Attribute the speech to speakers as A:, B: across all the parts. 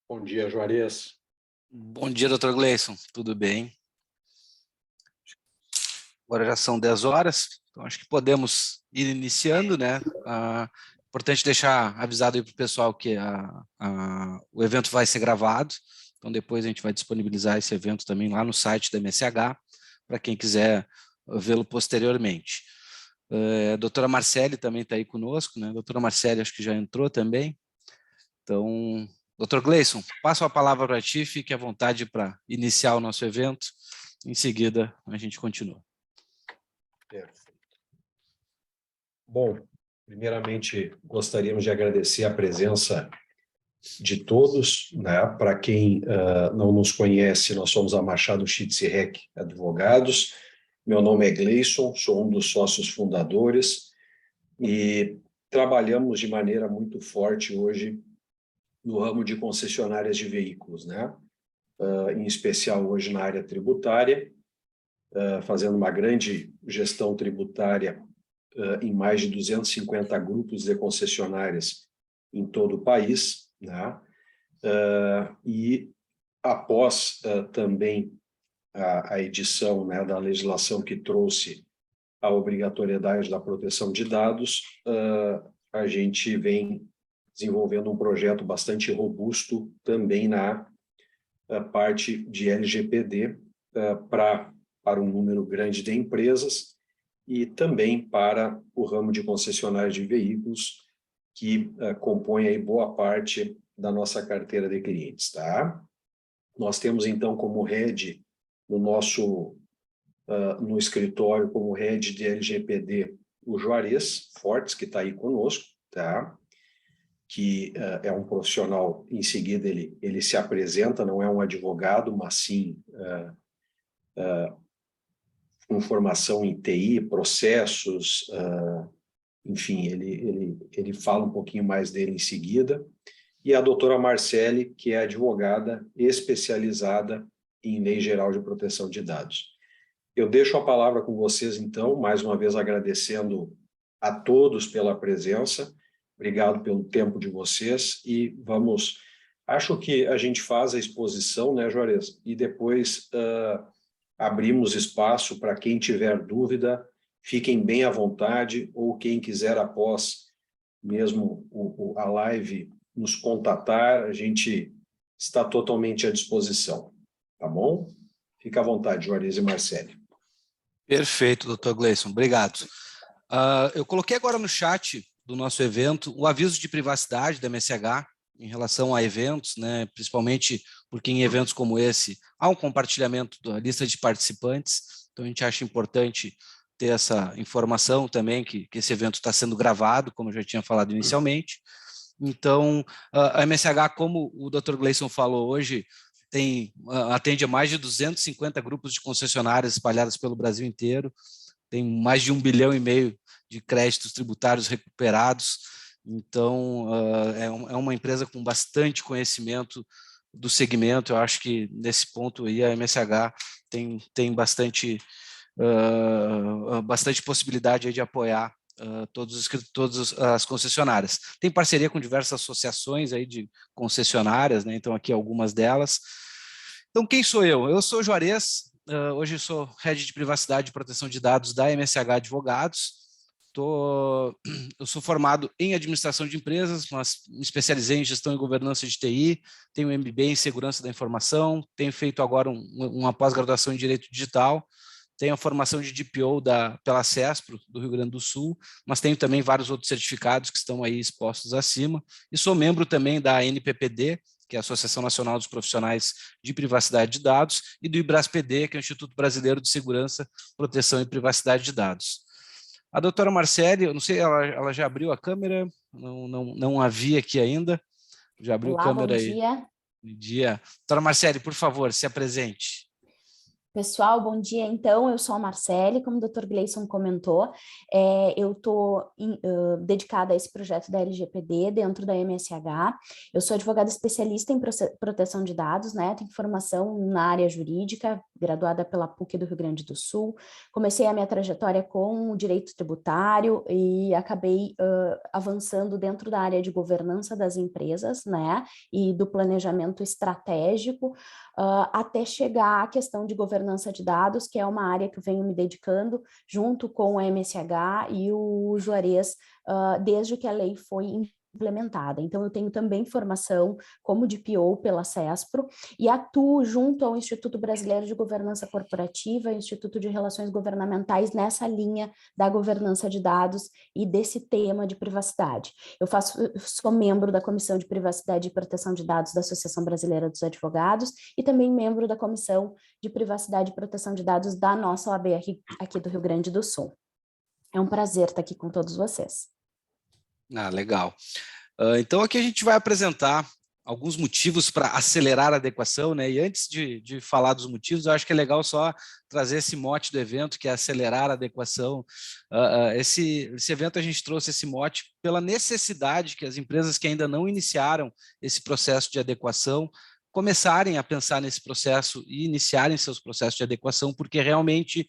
A: Bom dia, Juarez.
B: Bom dia, doutor Gleison. Tudo bem? Agora já são 10 horas, então acho que podemos ir iniciando, né? Importante deixar avisado aí para o pessoal que o evento vai ser gravado, então depois a gente vai disponibilizar esse evento também lá no site da MSH, para quem quiser vê-lo posteriormente. A doutora Marcele também está aí conosco, né? A doutora Marcele acho que já entrou também. Então, doutor Gleison, passo a palavra para ti, fique à vontade para iniciar o nosso evento, em seguida a gente continua.
A: Perfeito. Bom, primeiramente gostaríamos de agradecer a presença de todos, né? Para quem não nos conhece, nós somos a Machado Schitz-Rec Advogados. Meu nome é Gleison, sou um dos sócios fundadores e trabalhamos de maneira muito forte hoje no ramo de concessionárias de veículos, né? Em especial hoje na área tributária, fazendo uma grande gestão tributária em mais de 250 grupos de concessionárias em todo o país, né? E após também a edição, né, da legislação que trouxe a obrigatoriedade da proteção de dados, a gente vem desenvolvendo um projeto bastante robusto também na parte de LGPD para um número grande de empresas e também para o ramo de concessionárias de veículos, que compõe aí boa parte da nossa carteira de clientes, tá? Nós temos, então, como head no escritório, como head de LGPD, o Juarez Fortes, que está aí conosco, tá? Que é um profissional, em seguida ele se apresenta, não é um advogado, mas sim com formação em TI, processos, enfim, ele fala um pouquinho mais dele em seguida. E a doutora Marcele, que é advogada especializada em Lei Geral de Proteção de Dados. Eu deixo a palavra com vocês, então, mais uma vez agradecendo a todos pela presença. Obrigado pelo tempo de vocês e vamos... Acho que a gente faz a exposição, né, Juarez? E depois abrimos espaço para quem tiver dúvida, fiquem bem à vontade, ou quem quiser após mesmo a live nos contatar, a gente está totalmente à disposição, tá bom? Fica à vontade, Juarez e Marcele.
B: Perfeito, doutor Gleison, obrigado. Eu coloquei agora no chat do nosso evento o aviso de privacidade da MSH em relação a eventos, né, principalmente porque em eventos como esse há um compartilhamento da lista de participantes, então a gente acha importante ter essa informação também, que esse evento está sendo gravado, como eu já tinha falado inicialmente. Então, a MSH, como o Dr. Gleison falou hoje, atende a mais de 250 grupos de concessionárias espalhadas pelo Brasil inteiro, tem mais de 1,5 bilhão de créditos tributários recuperados, então é uma empresa com bastante conhecimento do segmento. Eu acho que nesse ponto aí a MSH tem bastante possibilidade aí de apoiar todas as concessionárias. Tem parceria com diversas associações aí de concessionárias, né? Então aqui algumas delas. Então quem sou eu? Eu sou Juarez, hoje eu sou Head de Privacidade e Proteção de Dados da MSH Advogados. Eu sou formado em Administração de Empresas, mas me especializei em Gestão e Governança de TI, tenho um MBA em Segurança da Informação, tenho feito agora uma pós-graduação em Direito Digital, tenho a formação de DPO pela CESPRO, do Rio Grande do Sul, mas tenho também vários outros certificados que estão aí expostos acima, e sou membro também da NPPD, que é a Associação Nacional dos Profissionais de Privacidade de Dados, e do IBRASPD, que é o Instituto Brasileiro de Segurança, Proteção e Privacidade de Dados. A doutora Marcele, eu não sei, ela já abriu a câmera? Não a vi aqui ainda. Já abriu a câmera aí. Bom dia. Doutora Marcele, por favor, se apresente.
C: Pessoal, bom dia. Então, eu sou a Marcele, como o Dr. Gleison comentou, eu estou dedicada a esse projeto da LGPD dentro da MSH. Eu sou advogada especialista em proteção de dados, né? Tenho formação na área jurídica, graduada pela PUC do Rio Grande do Sul. Comecei a minha trajetória com o direito tributário e acabei avançando dentro da área de governança das empresas, né, e do planejamento estratégico, até chegar à questão de governança de dados, que é uma área que eu venho me dedicando junto com o MSH e o Juarez, desde que a lei foi implementada. Então, eu tenho também formação como DPO pela CESPRO e atuo junto ao Instituto Brasileiro de Governança Corporativa e Instituto de Relações Governamentais nessa linha da governança de dados e desse tema de privacidade. Sou membro da Comissão de Privacidade e Proteção de Dados da Associação Brasileira dos Advogados e também membro da Comissão de Privacidade e Proteção de Dados da nossa OAB aqui do Rio Grande do Sul. É um prazer estar aqui com todos vocês.
B: Legal. Então, aqui a gente vai apresentar alguns motivos para acelerar a adequação, né? E antes de falar dos motivos, eu acho que é legal só trazer esse mote do evento, que é acelerar a adequação. Esse evento a gente trouxe esse mote pela necessidade que as empresas que ainda não iniciaram esse processo de adequação começarem a pensar nesse processo e iniciarem seus processos de adequação, porque realmente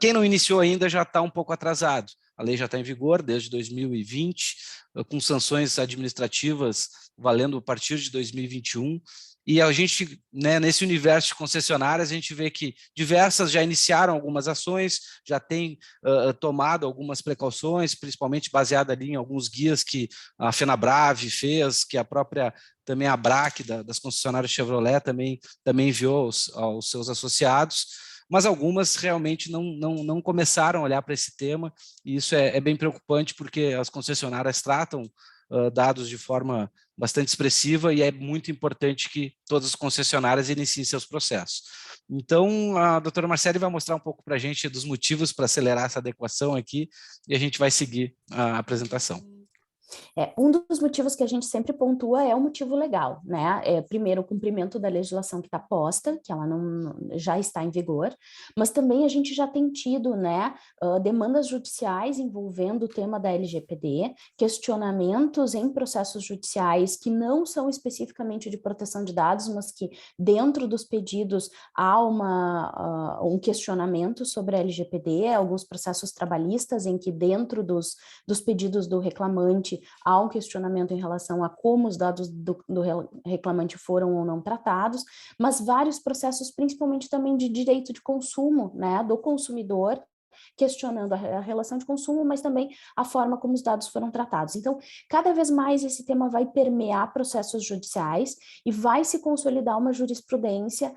B: quem não iniciou ainda já está um pouco atrasado. A lei já está em vigor desde 2020, com sanções administrativas valendo a partir de 2021, e a gente, né, nesse universo de concessionárias, a gente vê que diversas já iniciaram algumas ações, já têm tomado algumas precauções, principalmente baseada ali em alguns guias que a FenaBrave fez, que a própria também a ABRAC das concessionárias Chevrolet também enviou aos seus associados, mas algumas realmente não começaram a olhar para esse tema, e isso é bem preocupante, porque as concessionárias tratam dados de forma bastante expressiva, e é muito importante que todas as concessionárias iniciem seus processos. Então, a doutora Marcele vai mostrar um pouco para a gente dos motivos para acelerar essa adequação aqui, e a gente vai seguir a apresentação.
C: Um dos motivos que a gente sempre pontua é o motivo legal, né? Primeiro, o cumprimento da legislação que está posta, que ela já está em vigor, mas também a gente já tem tido, né, demandas judiciais envolvendo o tema da LGPD, questionamentos em processos judiciais que não são especificamente de proteção de dados, mas que dentro dos pedidos há um questionamento sobre a LGPD, alguns processos trabalhistas em que dentro dos pedidos do reclamante há um questionamento em relação a como os dados do reclamante foram ou não tratados, mas vários processos, principalmente também de direito de consumo, né, do consumidor, questionando a relação de consumo, mas também a forma como os dados foram tratados. Então, cada vez mais esse tema vai permear processos judiciais e vai se consolidar uma jurisprudência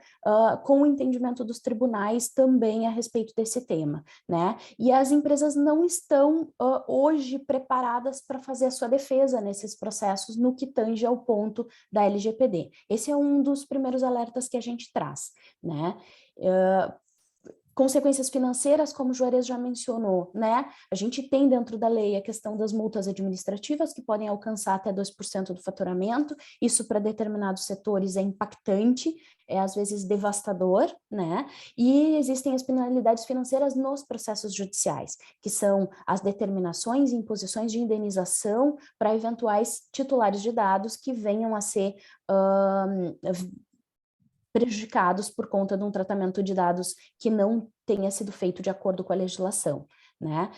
C: com o entendimento dos tribunais também a respeito desse tema, né? E as empresas não estão hoje preparadas para fazer a sua defesa nesses processos no que tange ao ponto da LGPD. Esse é um dos primeiros alertas que a gente traz, né? Consequências financeiras, como o Juarez já mencionou, né? A gente tem dentro da lei a questão das multas administrativas, que podem alcançar até 2% do faturamento. Isso para determinados setores é impactante, é às vezes devastador, né? E existem as penalidades financeiras nos processos judiciais, que são as determinações e imposições de indenização para eventuais titulares de dados que venham a ser prejudicados por conta de um tratamento de dados que não tenha sido feito de acordo com a legislação, né?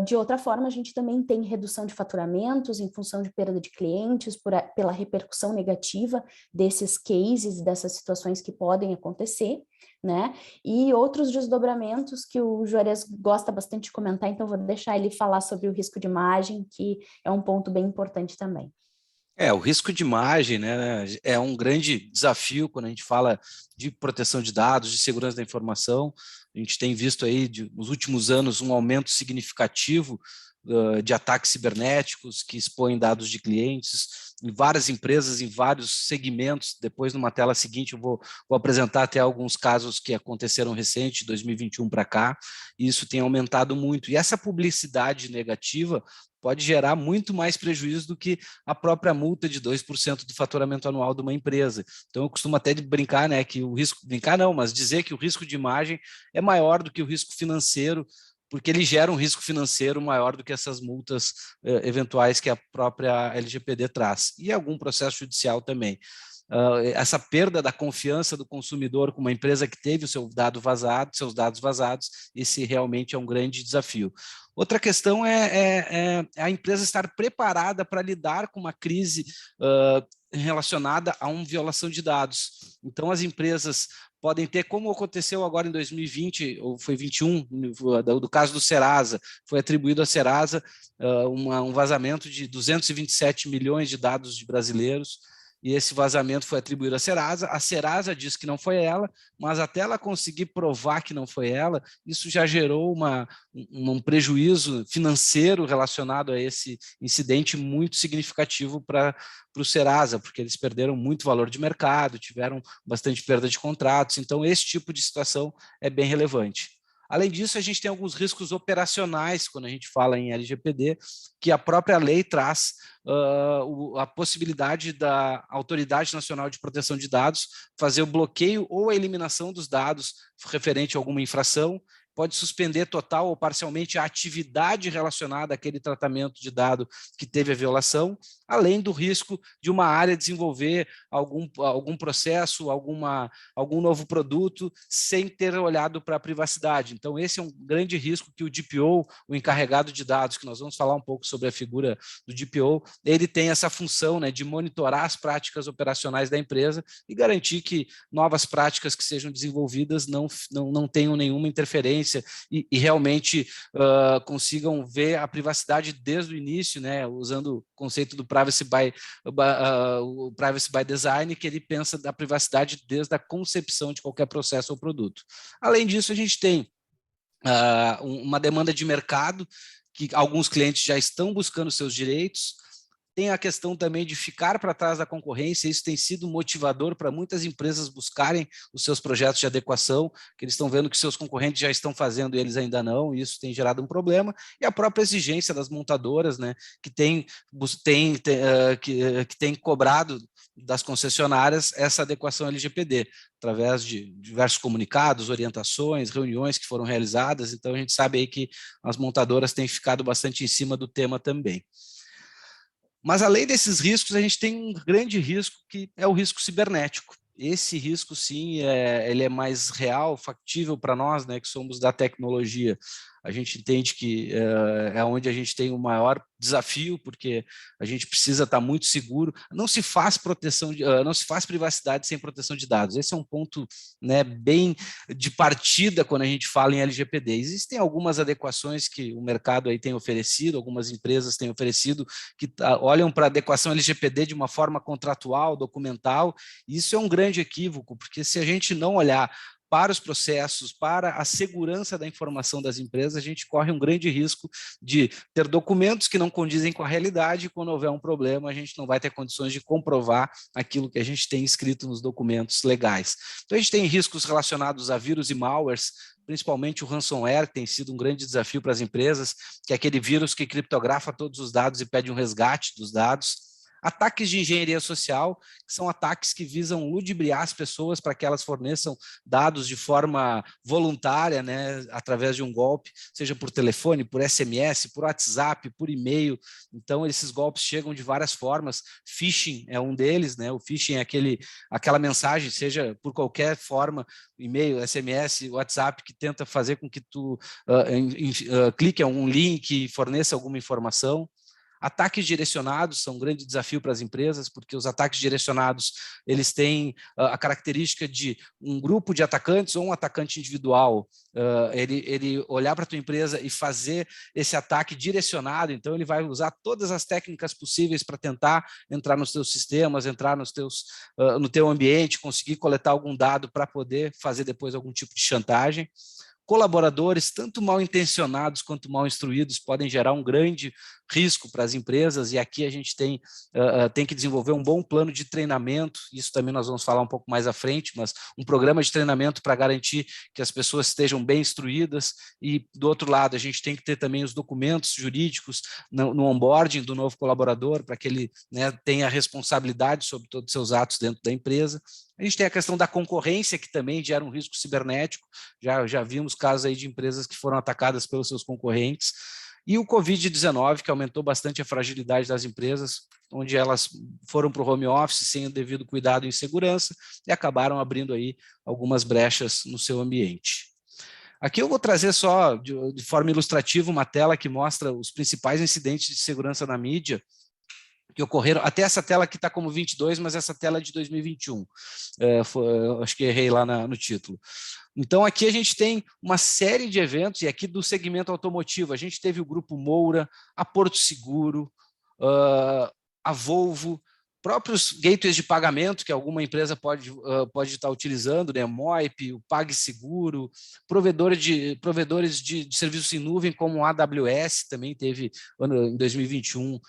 C: De outra forma, a gente também tem redução de faturamentos em função de perda de clientes, pela repercussão negativa desses cases, dessas situações que podem acontecer, né? E outros desdobramentos que o Juarez gosta bastante de comentar, então vou deixar ele falar sobre o risco de imagem, que é um ponto bem importante também.
B: O risco de imagem, né, é um grande desafio quando a gente fala de proteção de dados, de segurança da informação. A gente tem visto aí, nos últimos anos, um aumento significativo de ataques cibernéticos que expõem dados de clientes em várias empresas, em vários segmentos. Depois, numa tela seguinte, eu vou apresentar até alguns casos que aconteceram recente, de 2021 para cá, e isso tem aumentado muito. E essa publicidade negativa pode gerar muito mais prejuízo do que a própria multa de 2% do faturamento anual de uma empresa. Então, eu costumo até brincar, né, que o risco, brincar não, mas dizer que o risco de imagem é maior do que o risco financeiro, porque ele gera um risco financeiro maior do que essas multas eventuais que a própria LGPD traz, e algum processo judicial também. essa perda da confiança do consumidor com uma empresa que teve o seu dado vazado, seus dados vazados, esse realmente é um grande desafio. Outra questão é a empresa estar preparada para lidar com uma crise relacionada a uma violação de dados. Então, as empresas podem ter, como aconteceu agora em 2020, ou foi 21, do caso do Serasa, foi atribuído à Serasa um vazamento de 227 milhões de dados de brasileiros, e esse vazamento foi atribuído à Serasa. A Serasa diz que não foi ela, mas até ela conseguir provar que não foi ela, isso já gerou um prejuízo financeiro relacionado a esse incidente muito significativo para o Serasa, porque eles perderam muito valor de mercado, tiveram bastante perda de contratos, então esse tipo de situação é bem relevante. Além disso, a gente tem alguns riscos operacionais quando a gente fala em LGPD, que a própria lei traz a possibilidade da Autoridade Nacional de Proteção de Dados fazer o bloqueio ou a eliminação dos dados referente a alguma infração, pode suspender total ou parcialmente a atividade relacionada àquele tratamento de dado que teve a violação, além do risco de uma área desenvolver algum processo, algum novo produto, sem ter olhado para a privacidade. Então, esse é um grande risco que o DPO, o encarregado de dados, que nós vamos falar um pouco sobre a figura do DPO, ele tem essa função, né, de monitorar as práticas operacionais da empresa e garantir que novas práticas que sejam desenvolvidas não tenham nenhuma interferência e realmente consigam ver a privacidade desde o início, né, usando o conceito do privacy by design, que ele pensa da privacidade desde a concepção de qualquer processo ou produto. Além disso, a gente tem uma demanda de mercado, que alguns clientes já estão buscando seus direitos. Tem a questão também de ficar para trás da concorrência, isso tem sido motivador para muitas empresas buscarem os seus projetos de adequação, que eles estão vendo que seus concorrentes já estão fazendo e eles ainda não, e isso tem gerado um problema, e a própria exigência das montadoras, né, que tem cobrado das concessionárias essa adequação LGPD, através de diversos comunicados, orientações, reuniões que foram realizadas, então a gente sabe aí que as montadoras têm ficado bastante em cima do tema também. Mas, além desses riscos, a gente tem um grande risco, que é o risco cibernético. Esse risco, sim, ele é mais real, factível para nós, né, que somos da tecnologia. A gente entende que é onde a gente tem o maior desafio, porque a gente precisa estar muito seguro. Não se faz não se faz privacidade sem proteção de dados. Esse é um ponto, né, bem de partida quando a gente fala em LGPD. Existem algumas adequações que o mercado aí tem oferecido, algumas empresas têm oferecido, que olham para a adequação LGPD de uma forma contratual, documental. Isso é um grande equívoco, porque se a gente não olhar para os processos, para a segurança da informação das empresas, a gente corre um grande risco de ter documentos que não condizem com a realidade, e quando houver um problema, a gente não vai ter condições de comprovar aquilo que a gente tem escrito nos documentos legais. Então, a gente tem riscos relacionados a vírus e malwares, principalmente o ransomware, que tem sido um grande desafio para as empresas, que é aquele vírus que criptografa todos os dados e pede um resgate dos dados. Ataques de engenharia social, que são ataques que visam ludibriar as pessoas para que elas forneçam dados de forma voluntária, né, através de um golpe, seja por telefone, por SMS, por WhatsApp, por e-mail. Então, esses golpes chegam de várias formas. Phishing é um deles, né? O phishing é aquela mensagem, seja por qualquer forma, e-mail, SMS, WhatsApp, que tenta fazer com que tu clique em um link e forneça alguma informação. Ataques direcionados são um grande desafio para as empresas, porque os ataques direcionados, eles têm a característica de um grupo de atacantes ou um atacante individual, ele olhar para a tua empresa e fazer esse ataque direcionado. Então ele vai usar todas as técnicas possíveis para tentar entrar nos teus sistemas, entrar no teu ambiente, conseguir coletar algum dado para poder fazer depois algum tipo de chantagem. Colaboradores, tanto mal intencionados quanto mal instruídos, podem gerar um grande risco para as empresas, e aqui a gente tem que desenvolver um bom plano de treinamento. Isso também nós vamos falar um pouco mais à frente, mas um programa de treinamento para garantir que as pessoas estejam bem instruídas, e do outro lado a gente tem que ter também os documentos jurídicos no onboarding do novo colaborador, para que ele, né, tenha responsabilidade sobre todos os seus atos dentro da empresa. A gente tem a questão da concorrência, que também gera um risco cibernético. Já vimos casos aí de empresas que foram atacadas pelos seus concorrentes. e o Covid-19, que aumentou bastante a fragilidade das empresas, onde elas foram para o home office sem o devido cuidado em segurança e acabaram abrindo aí algumas brechas no seu ambiente. Aqui eu vou trazer só, de forma ilustrativa, uma tela que mostra os principais incidentes de segurança na mídia que ocorreram. Até essa tela aqui está como 22, mas essa tela é de 2021. Acho que errei lá no título. Então, aqui a gente tem uma série de eventos, e aqui do segmento automotivo, a gente teve o Grupo Moura, a Porto Seguro, a Volvo, próprios gateways de pagamento que alguma empresa pode estar utilizando, né? Moip, o PagSeguro, provedores de serviços em nuvem como a AWS, também teve em 2021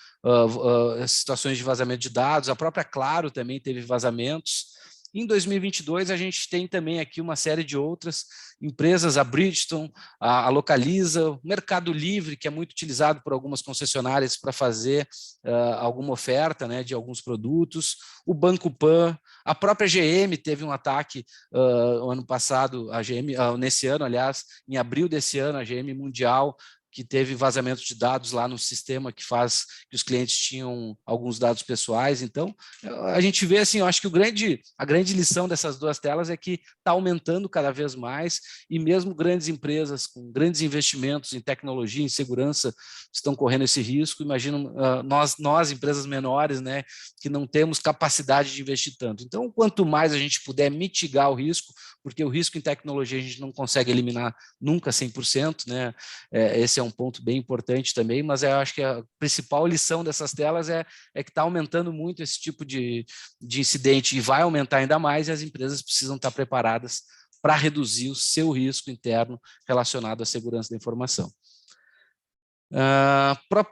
B: situações de vazamento de dados, a própria Claro também teve vazamentos. Em 2022, a gente tem também aqui uma série de outras empresas, a Bridgestone, a Localiza, o Mercado Livre, que é muito utilizado por algumas concessionárias para fazer alguma oferta, né, de alguns produtos, o Banco Pan, a própria GM teve um ataque o ano passado, a GM, nesse ano, aliás, em abril desse ano, a GM Mundial, que teve vazamento de dados lá no sistema que faz que os clientes tinham alguns dados pessoais. Então, a gente vê assim, eu acho que a grande lição dessas duas telas é que está aumentando cada vez mais, e mesmo grandes empresas com grandes investimentos em tecnologia, em segurança, estão correndo esse risco. Imagino nós empresas menores, né, que não temos capacidade de investir tanto. Então, quanto mais a gente puder mitigar o risco, porque o risco em tecnologia a gente não consegue eliminar nunca 100%, né? Esse é um ponto bem importante também, mas eu acho que a principal lição dessas telas é que está aumentando muito esse tipo de incidente, e vai aumentar ainda mais, e as empresas precisam estar preparadas para reduzir o seu risco interno relacionado à segurança da informação.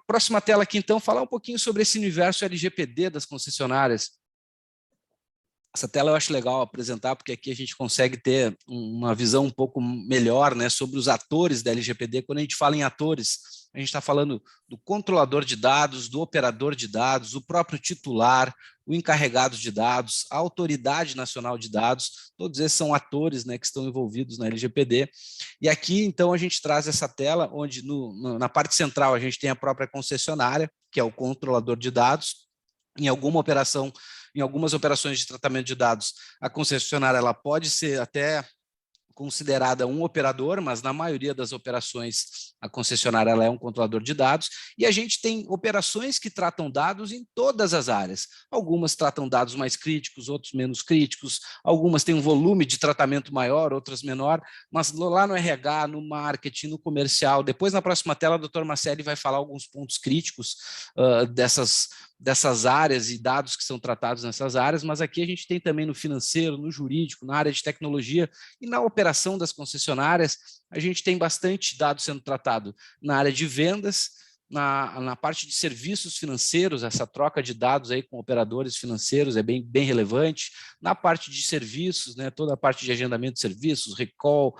B: Próxima tela aqui, então, falar um pouquinho sobre esse universo LGPD das concessionárias. Essa tela eu acho legal apresentar, porque aqui a gente consegue ter uma visão um pouco melhor, né, sobre os atores da LGPD. Quando a gente fala em atores, a gente está falando do controlador de dados, do operador de dados, o próprio titular, o encarregado de dados, a autoridade nacional de dados, todos esses são atores, né, que estão envolvidos na LGPD. E aqui, então, a gente traz essa tela, onde na parte central a gente tem a própria concessionária, que é o controlador de dados. Em algumas operações de tratamento de dados, a concessionária ela pode ser até considerada um operador, mas na maioria das operações a concessionária ela é um controlador de dados, e a gente tem operações que tratam dados em todas as áreas. Algumas tratam dados mais críticos, outros menos críticos, algumas têm um volume de tratamento maior, outras menor, mas lá no RH, no marketing, no comercial, depois na próxima tela o Dr. Marcelli vai falar alguns pontos críticos dessas áreas e dados que são tratados nessas áreas, mas aqui a gente tem também no financeiro, no jurídico, na área de tecnologia e na operação das concessionárias, a gente tem bastante dados sendo tratado na área de vendas, na parte de serviços financeiros, essa troca de dados aí com operadores financeiros é bem relevante, na parte de serviços, né, toda a parte de agendamento de serviços, recall,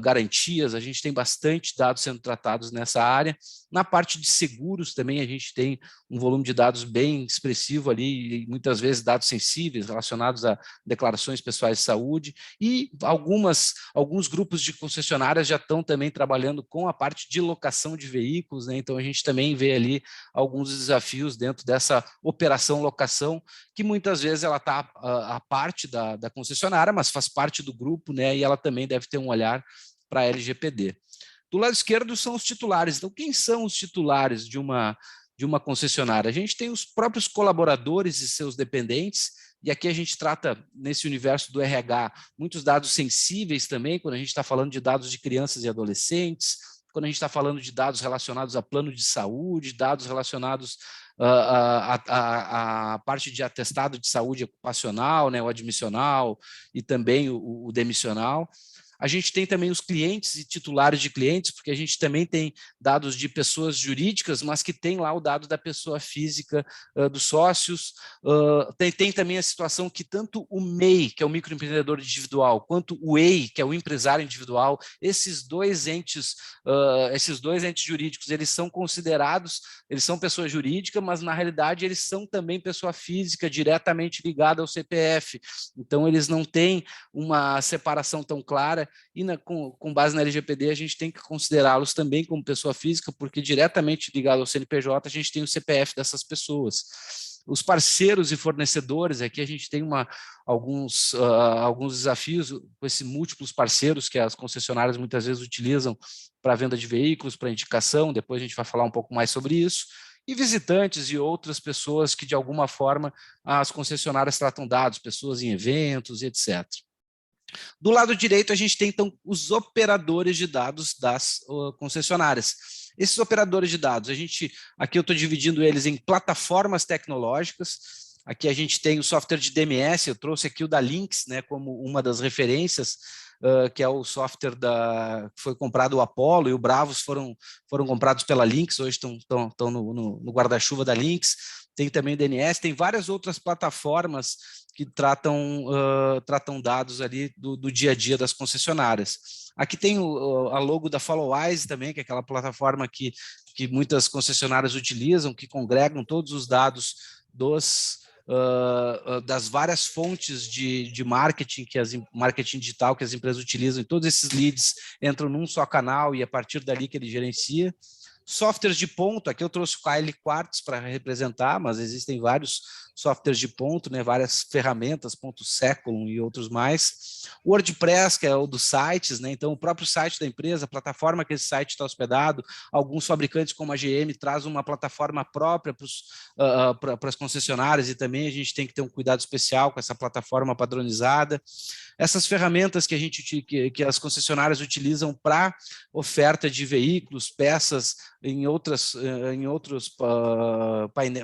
B: garantias, a gente tem bastante dados sendo tratados nessa área. Na parte de seguros também a gente tem um volume de dados bem expressivo ali, e muitas vezes dados sensíveis relacionados a declarações pessoais de saúde, e alguns grupos de concessionárias já estão também trabalhando com a parte de locação de veículos, né? Então a gente também vê ali alguns desafios dentro dessa operação locação, que muitas vezes ela está à parte da concessionária, mas faz parte do grupo, né? E ela também deve ter um olhar para a LGPD. Do lado esquerdo são os titulares. Então, quem são os titulares de uma concessionária? A gente tem os próprios colaboradores e seus dependentes, e aqui a gente trata, nesse universo do RH, muitos dados sensíveis também, quando a gente está falando de dados de crianças e adolescentes, quando a gente está falando de dados relacionados a plano de saúde, dados relacionados a parte de atestado de saúde ocupacional, né, o admissional e também o demissional. A gente tem também os clientes e titulares de clientes, porque a gente também tem dados de pessoas jurídicas, mas que tem lá o dado da pessoa física, dos sócios. Tem também a situação que tanto o MEI, que é o microempreendedor individual, quanto o EI, que é o empresário individual, esses dois entes jurídicos, eles são considerados, eles são pessoa jurídica, mas na realidade eles são também pessoa física diretamente ligada ao CPF. Então eles não têm uma separação tão clara, e com base na LGPD a gente tem que considerá-los também como pessoa física, porque diretamente ligado ao CNPJ a gente tem o CPF dessas pessoas. Os parceiros e fornecedores, aqui a gente tem alguns desafios com esses múltiplos parceiros que as concessionárias muitas vezes utilizam para a venda de veículos, para indicação, depois a gente vai falar um pouco mais sobre isso, e visitantes e outras pessoas que de alguma forma as concessionárias tratam dados, pessoas em eventos, etc. Do lado direito, a gente tem, então, os operadores de dados das concessionárias. Esses operadores de dados, aqui eu estou dividindo eles em plataformas tecnológicas. Aqui a gente tem o software de DMS, eu trouxe aqui o da Lynx, né, como uma das referências, que é o software que foi comprado o Apollo, e o Bravos foram comprados pela Lynx, hoje estão no guarda-chuva da Lynx. Tem também o DNS, tem várias outras plataformas que tratam dados ali do dia a dia das concessionárias. Aqui tem a logo da Followise também, que é aquela plataforma que muitas concessionárias utilizam, que congregam todos os dados das várias fontes de marketing, marketing digital que as empresas utilizam, e todos esses leads entram num só canal e a partir dali que ele gerencia. Softwares de ponto, aqui eu trouxe o KL Quartz para representar, mas existem vários softwares de ponto, né, várias ferramentas, ponto Seculum e outros mais. O WordPress, que é o dos sites, né, então o próprio site da empresa, a plataforma que esse site está hospedado, alguns fabricantes como a GM trazem uma plataforma própria para as concessionárias, e também a gente tem que ter um cuidado especial com essa plataforma padronizada. Essas ferramentas que as concessionárias utilizam para oferta de veículos, peças em outros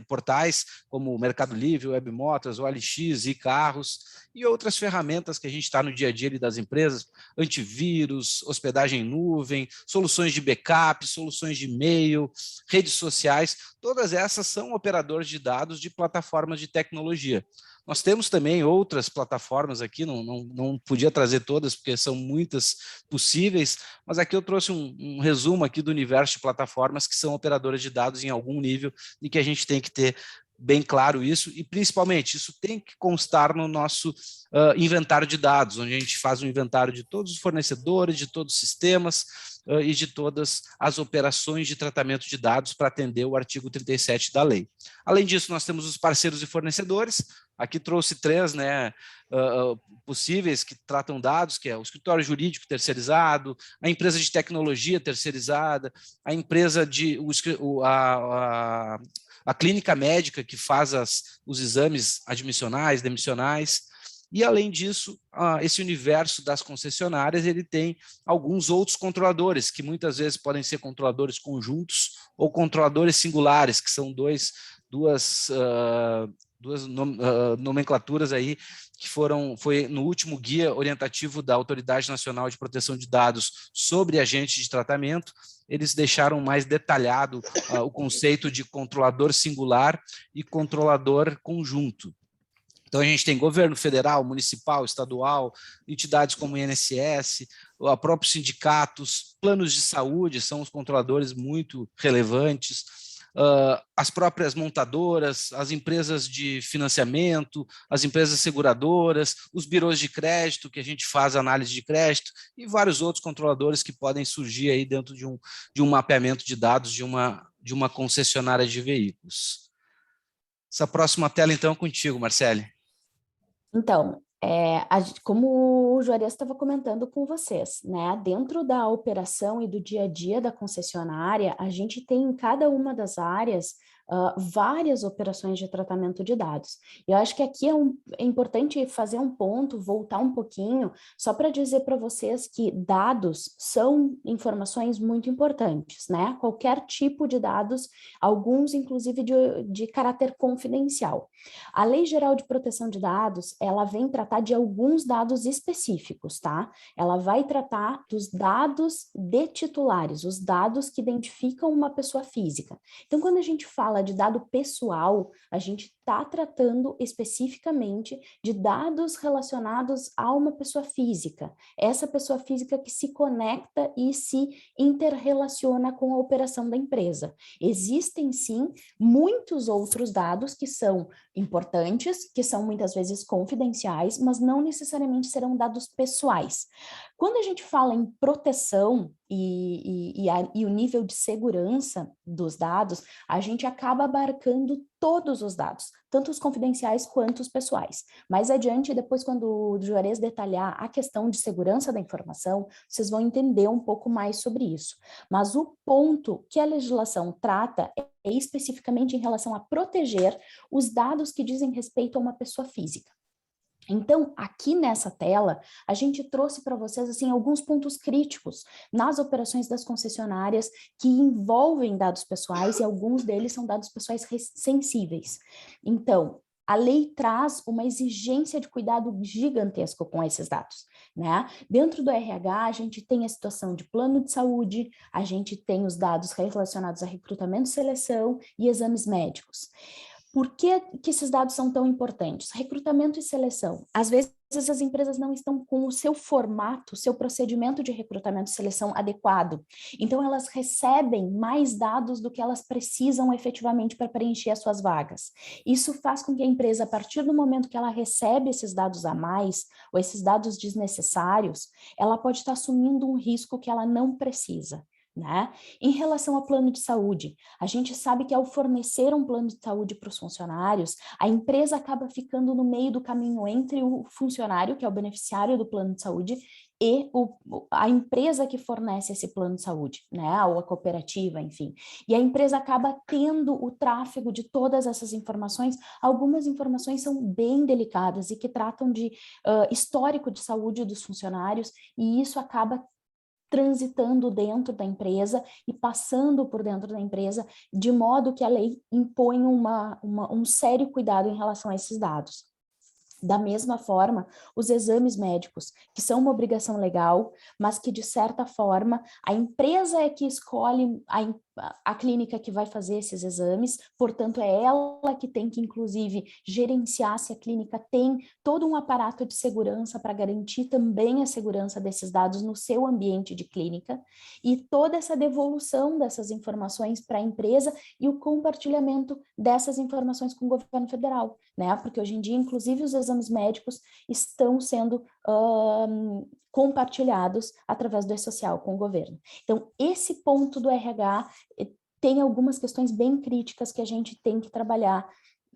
B: portais, como o Mercado Livre, Webmotors, OLX, e-carros, e outras ferramentas que a gente está no dia a dia ali das empresas, antivírus, hospedagem em nuvem, soluções de backup, soluções de e-mail, redes sociais, todas essas são operadores de dados de plataformas de tecnologia. Nós temos também outras plataformas aqui, não podia trazer todas, porque são muitas possíveis, mas aqui eu trouxe um resumo aqui do universo de plataformas que são operadoras de dados em algum nível e que a gente tem que ter bem claro isso, e principalmente isso tem que constar no nosso inventário de dados, onde a gente faz um inventário de todos os fornecedores, de todos os sistemas e de todas as operações de tratamento de dados para atender o artigo 37 da lei. Além disso, nós temos os parceiros e fornecedores. Aqui trouxe 3, né, possíveis que tratam dados, que é o escritório jurídico terceirizado, a empresa de tecnologia terceirizada, a empresa a clínica médica que faz os exames admissionais, demissionais, e além disso, esse universo das concessionárias, ele tem alguns outros controladores, que muitas vezes podem ser controladores conjuntos ou controladores singulares, que são duas nomenclaturas aí que foi no último guia orientativo da Autoridade Nacional de Proteção de Dados sobre agentes de tratamento. Eles deixaram mais detalhado o conceito de controlador singular e controlador conjunto. Então, a gente tem governo federal, municipal, estadual, entidades como o INSS, próprios sindicatos, planos de saúde são os controladores muito relevantes, as próprias montadoras, as empresas de financiamento, as empresas seguradoras, os birôs de crédito, que a gente faz análise de crédito, e vários outros controladores que podem surgir aí dentro de um mapeamento de dados de uma concessionária de veículos. Essa próxima tela, então, é contigo, Marcele.
C: Então, como o Juarez estava comentando com vocês, né? Dentro da operação e do dia a dia da concessionária, a gente tem em cada uma das áreas várias operações de tratamento de dados. E eu acho que aqui é importante fazer um ponto, voltar um pouquinho, só para dizer para vocês que dados são informações muito importantes, né? Qualquer tipo de dados, alguns inclusive de caráter confidencial. A Lei Geral de Proteção de Dados, ela vem tratar de alguns dados específicos, tá? Ela vai tratar dos dados de titulares, os dados que identificam uma pessoa física. Então, quando a gente fala de dado pessoal, a gente está tratando especificamente de dados relacionados a uma pessoa física. Essa pessoa física que se conecta e se interrelaciona com a operação da empresa. Existem, sim, muitos outros dados que são importantes, que são muitas vezes confidenciais, mas não necessariamente serão dados pessoais. Quando a gente fala em proteção e o nível de segurança dos dados, a gente acaba abarcando todos os dados, tanto os confidenciais quanto os pessoais. Mais adiante, depois, quando o Juarez detalhar a questão de segurança da informação, vocês vão entender um pouco mais sobre isso. Mas o ponto que a legislação trata é especificamente em relação a proteger os dados que dizem respeito a uma pessoa física. Então, aqui nessa tela, a gente trouxe para vocês assim, alguns pontos críticos nas operações das concessionárias que envolvem dados pessoais e alguns deles são dados pessoais sensíveis. Então, a lei traz uma exigência de cuidado gigantesco com esses dados, né? Dentro do RH, a gente tem a situação de plano de saúde, a gente tem os dados relacionados a recrutamento e seleção e exames médicos. Por que esses dados são tão importantes? Recrutamento e seleção. Às vezes as empresas não estão com o seu formato, o seu procedimento de recrutamento e seleção adequado. Então elas recebem mais dados do que elas precisam efetivamente para preencher as suas vagas. Isso faz com que a empresa, a partir do momento que ela recebe esses dados a mais, ou esses dados desnecessários, ela pode estar assumindo um risco que ela não precisa. Né? Em relação ao plano de saúde, a gente sabe que ao fornecer um plano de saúde para os funcionários, a empresa acaba ficando no meio do caminho entre o funcionário, que é o beneficiário do plano de saúde, e a empresa que fornece esse plano de saúde, né? Ou a cooperativa, enfim. E a empresa acaba tendo o tráfego de todas essas informações. Algumas informações são bem delicadas e que tratam de histórico de saúde dos funcionários, e isso acaba transitando dentro da empresa e passando por dentro da empresa, de modo que a lei impõe um sério cuidado em relação a esses dados. Da mesma forma, os exames médicos, que são uma obrigação legal, mas que, de certa forma, a empresa é que escolhe a clínica que vai fazer esses exames, portanto, é ela que tem que, inclusive, gerenciar se a clínica tem todo um aparato de segurança para garantir também a segurança desses dados no seu ambiente de clínica, e toda essa devolução dessas informações para a empresa e o compartilhamento dessas informações com o governo federal, né? Porque hoje em dia, inclusive, os exames médicos estão sendo compartilhados através do e-social com o governo. Então, esse ponto do RH tem algumas questões bem críticas que a gente tem que trabalhar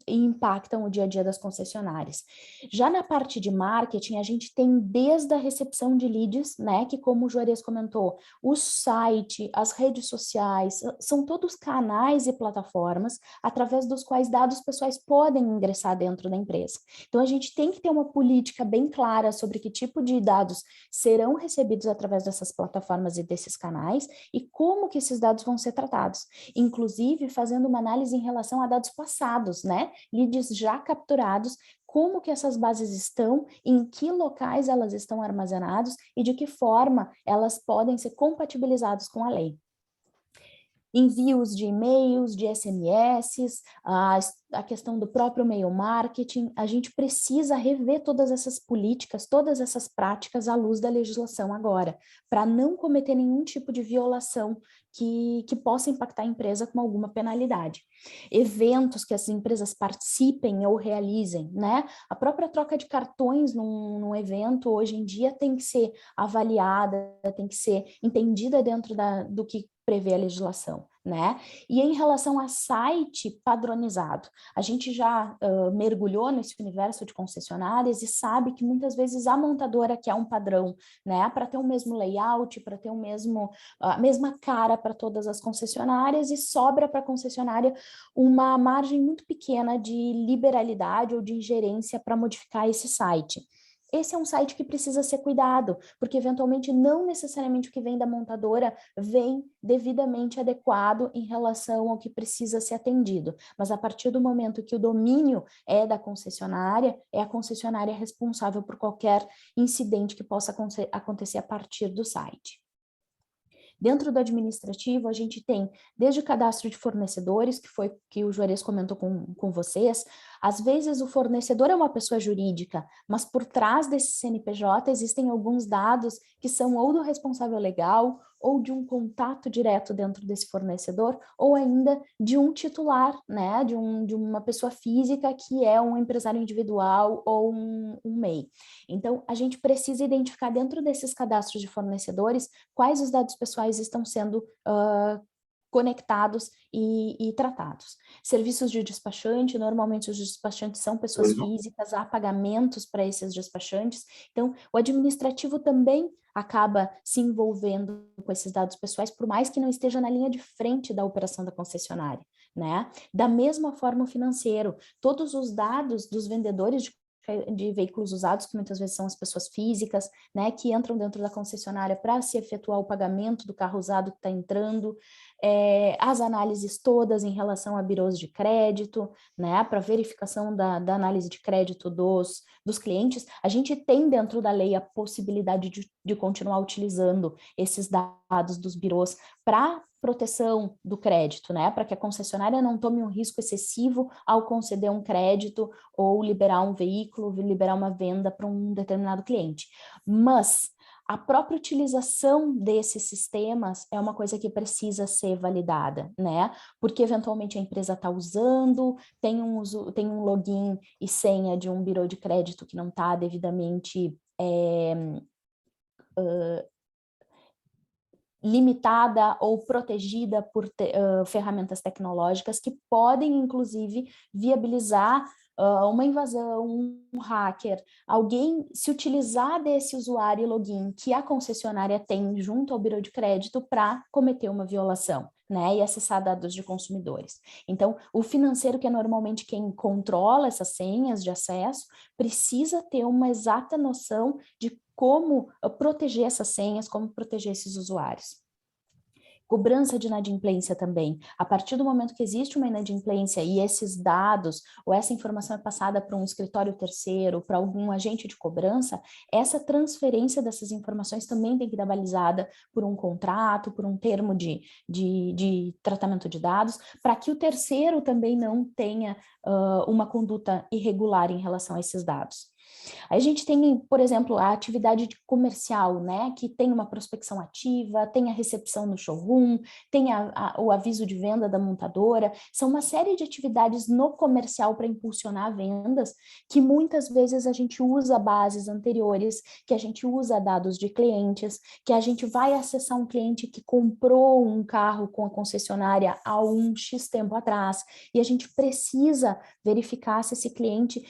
C: e impactam o dia a dia das concessionárias. Já na parte de marketing, a gente tem desde a recepção de leads, né, que como o Juarez comentou, o site, as redes sociais, são todos canais e plataformas através dos quais dados pessoais podem ingressar dentro da empresa. Então, a gente tem que ter uma política bem clara sobre que tipo de dados serão recebidos através dessas plataformas e desses canais e como que esses dados vão ser tratados, inclusive fazendo uma análise em relação a dados passados, né? Leads já capturados, como que essas bases estão, em que locais elas estão armazenadas e de que forma elas podem ser compatibilizadas com a lei. Envios de e-mails, de SMS, a questão do próprio e-mail marketing, a gente precisa rever todas essas políticas, todas essas práticas à luz da legislação agora, para não cometer nenhum tipo de violação que possa impactar a empresa com alguma penalidade. Eventos que as empresas participem ou realizem, né? A própria troca de cartões num evento, hoje em dia, tem que ser avaliada, tem que ser entendida dentro do que prevê a legislação, né? E em relação a site padronizado, a gente já mergulhou nesse universo de concessionárias e sabe que muitas vezes a montadora quer um padrão, né? Para ter o mesmo layout, para ter a mesma cara para todas as concessionárias, e sobra para a concessionária uma margem muito pequena de liberalidade ou de ingerência para modificar esse site. Esse é um site que precisa ser cuidado, porque eventualmente não necessariamente o que vem da montadora vem devidamente adequado em relação ao que precisa ser atendido. Mas a partir do momento que o domínio é da concessionária, é a concessionária responsável por qualquer incidente que possa acontecer a partir do site. Dentro do administrativo, a gente tem desde o cadastro de fornecedores, que foi que o Juarez comentou com vocês. Às vezes o fornecedor é uma pessoa jurídica, mas por trás desse CNPJ existem alguns dados que são ou do responsável legal, ou de um contato direto dentro desse fornecedor, ou ainda de um titular, né, de uma pessoa física que é um empresário individual ou um MEI. Então, a gente precisa identificar dentro desses cadastros de fornecedores quais os dados pessoais estão sendo conectados e tratados. Serviços de despachante, normalmente os despachantes são pessoas físicas, há pagamentos para esses despachantes, então o administrativo também acaba se envolvendo com esses dados pessoais, por mais que não esteja na linha de frente da operação da concessionária, né? Da mesma forma o financeiro, todos os dados dos vendedores de veículos usados, que muitas vezes são as pessoas físicas, né, que entram dentro da concessionária para se efetuar o pagamento do carro usado que está entrando, as análises todas em relação a birôs de crédito, né, para verificação da análise de crédito dos clientes. A gente tem dentro da lei a possibilidade de continuar utilizando esses dados dos birôs para proteção do crédito, né, para que a concessionária não tome um risco excessivo ao conceder um crédito ou liberar um veículo, liberar uma venda para um determinado cliente. Mas a própria utilização desses sistemas é uma coisa que precisa ser validada, né? Porque eventualmente a empresa está usando, tem um login e senha de um birô de crédito que não está devidamente limitada ou protegida por ferramentas tecnológicas que podem, inclusive, viabilizar uma invasão, um hacker, alguém se utilizar desse usuário e login que a concessionária tem junto ao birô de crédito para cometer uma violação, né, e acessar dados de consumidores. Então, o financeiro, que é normalmente quem controla essas senhas de acesso, precisa ter uma exata noção de como proteger essas senhas, como proteger esses usuários. Cobrança de inadimplência também. A partir do momento que existe uma inadimplência e esses dados ou essa informação é passada para um escritório terceiro, para algum agente de cobrança, essa transferência dessas informações também tem que estar balizada por um contrato, por um termo de tratamento de dados, para que o terceiro também não tenha uma conduta irregular em relação a esses dados. A gente tem, por exemplo, a atividade comercial, né, que tem uma prospecção ativa, tem a recepção no showroom, tem o aviso de venda da montadora, são uma série de atividades no comercial para impulsionar vendas, que muitas vezes a gente usa bases anteriores, que a gente usa dados de clientes, que a gente vai acessar um cliente que comprou um carro com a concessionária há um X tempo atrás, e a gente precisa verificar se esse cliente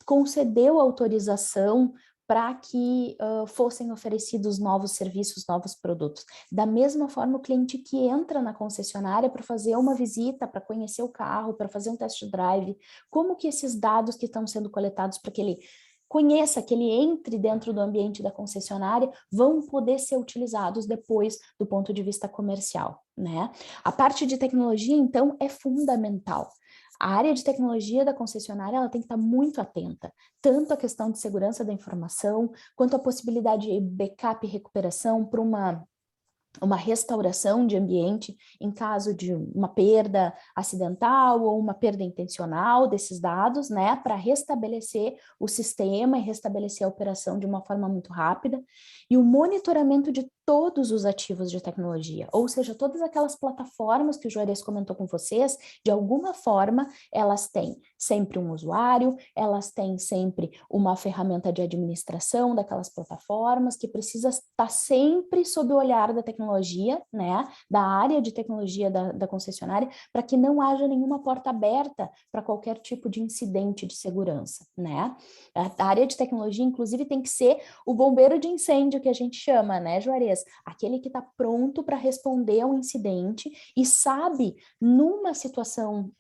C: concedeu autorização para que fossem oferecidos novos serviços, novos produtos. Da mesma forma, o cliente que entra na concessionária para fazer uma visita, para conhecer o carro, para fazer um test drive, como que esses dados que estão sendo coletados para que ele conheça, que ele entre dentro do ambiente da concessionária, vão poder ser utilizados depois do ponto de vista comercial, né? A parte de tecnologia, então, é fundamental. A área de tecnologia da concessionária ela tem que estar muito atenta, tanto à questão de segurança da informação, quanto à possibilidade de backup e recuperação para uma restauração de ambiente em caso de uma perda acidental ou uma perda intencional desses dados, né, para restabelecer o sistema e restabelecer a operação de uma forma muito rápida, e o monitoramento de todos os ativos de tecnologia, ou seja, todas aquelas plataformas que o Juarez comentou com vocês, de alguma forma, elas têm sempre um usuário, elas têm sempre uma ferramenta de administração daquelas plataformas, que precisa estar sempre sob o olhar da tecnologia, né, da área de tecnologia da concessionária, para que não haja nenhuma porta aberta para qualquer tipo de incidente de segurança, né. A área de tecnologia, inclusive, tem que ser o bombeiro de incêndio que a gente chama, né, Juarez? Aquele que está pronto para responder a um incidente e sabe, numa situação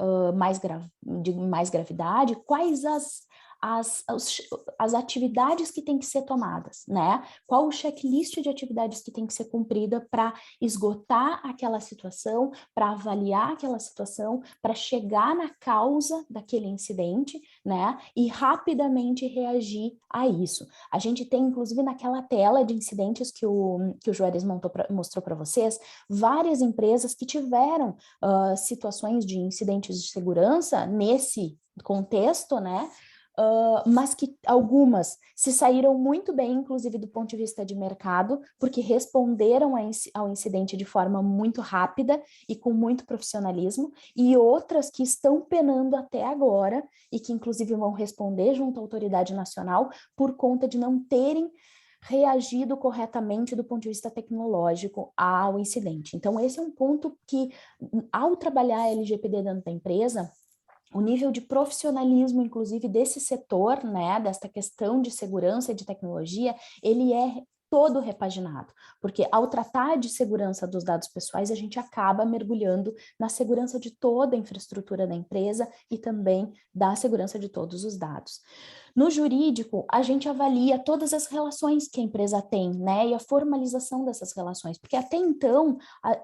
C: de mais gravidade, quais as atividades que têm que ser tomadas, né? Qual o checklist de atividades que tem que ser cumprida para esgotar aquela situação, para avaliar aquela situação, para chegar na causa daquele incidente, né? E rapidamente reagir a isso. A gente tem, inclusive, naquela tela de incidentes que o Juarez mostrou para vocês, várias empresas que tiveram situações de incidentes de segurança nesse contexto, né? mas que algumas se saíram muito bem, inclusive do ponto de vista de mercado, porque responderam ao incidente de forma muito rápida e com muito profissionalismo, e outras que estão penando até agora, e que inclusive vão responder junto à autoridade nacional por conta de não terem reagido corretamente do ponto de vista tecnológico ao incidente. Então, esse é um ponto que, ao trabalhar a LGPD dentro da empresa, o nível de profissionalismo, inclusive, desse setor, né, desta questão de segurança e de tecnologia, ele é todo repaginado, porque ao tratar de segurança dos dados pessoais, a gente acaba mergulhando na segurança de toda a infraestrutura da empresa e também da segurança de todos os dados. No jurídico, a gente avalia todas as relações que a empresa tem, né, e a formalização dessas relações, porque até então,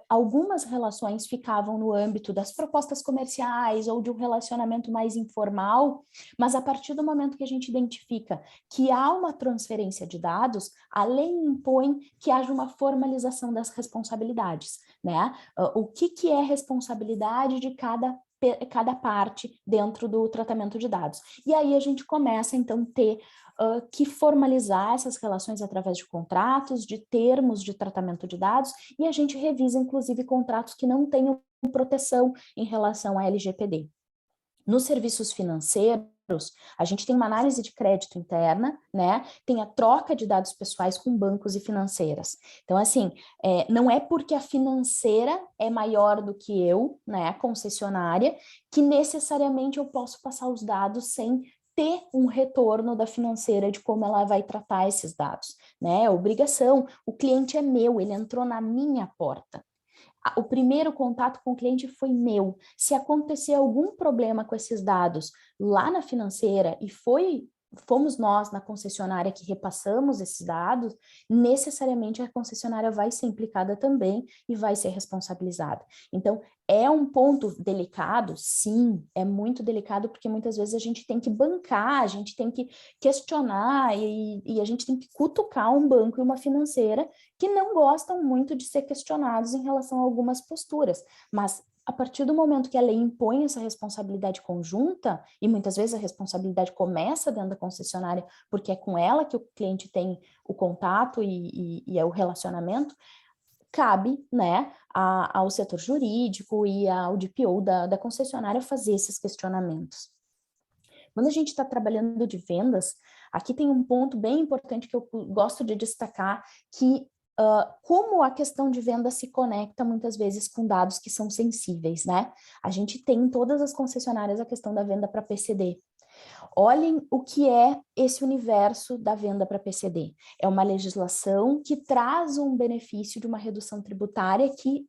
C: algumas relações ficavam no âmbito das propostas comerciais ou de um relacionamento mais informal, mas a partir do momento que a gente identifica que há uma transferência de dados, a lei impõe que haja uma formalização das responsabilidades, né? O que é responsabilidade de cada parte dentro do tratamento de dados. E aí a gente começa, então, ter que formalizar essas relações através de contratos, de termos de tratamento de dados, e a gente revisa, inclusive, contratos que não tenham proteção em relação à LGPD. Nos serviços financeiros, a gente tem uma análise de crédito interna, né? Tem a troca de dados pessoais com bancos e financeiras. Então, assim, não é porque a financeira é maior do que eu, né, a concessionária, que necessariamente eu posso passar os dados sem ter um retorno da financeira de como ela vai tratar esses dados, né? A obrigação, o cliente é meu, ele entrou na minha porta. O primeiro contato com o cliente foi meu. Se acontecer algum problema com esses dados lá na financeira e fomos nós na concessionária que repassamos esses dados, necessariamente a concessionária vai ser implicada também e vai ser responsabilizada. Então, é um ponto delicado? Sim, é muito delicado, porque muitas vezes a gente tem que bancar, a gente tem que questionar e a gente tem que cutucar um banco e uma financeira que não gostam muito de ser questionados em relação a algumas posturas, mas a partir do momento que a lei impõe essa responsabilidade conjunta, e muitas vezes a responsabilidade começa dentro da concessionária, porque é com ela que o cliente tem o contato e é o relacionamento, cabe, né, ao setor jurídico e ao DPO da concessionária fazer esses questionamentos. Quando a gente está trabalhando de vendas, aqui tem um ponto bem importante que eu gosto de destacar, que como a questão de venda se conecta muitas vezes com dados que são sensíveis, né? A gente tem em todas as concessionárias a questão da venda para PCD. Olhem o que é esse universo da venda para PCD. É uma legislação que traz um benefício de uma redução tributária que,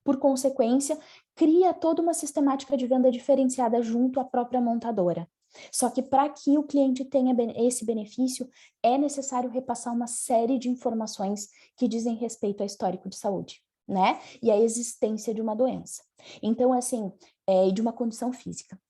C: por consequência, cria toda uma sistemática de venda diferenciada junto à própria montadora. Só que para que o cliente tenha esse benefício, é necessário repassar uma série de informações que dizem respeito ao histórico de saúde, né? E a existência de uma doença. Então, assim, de uma condição física.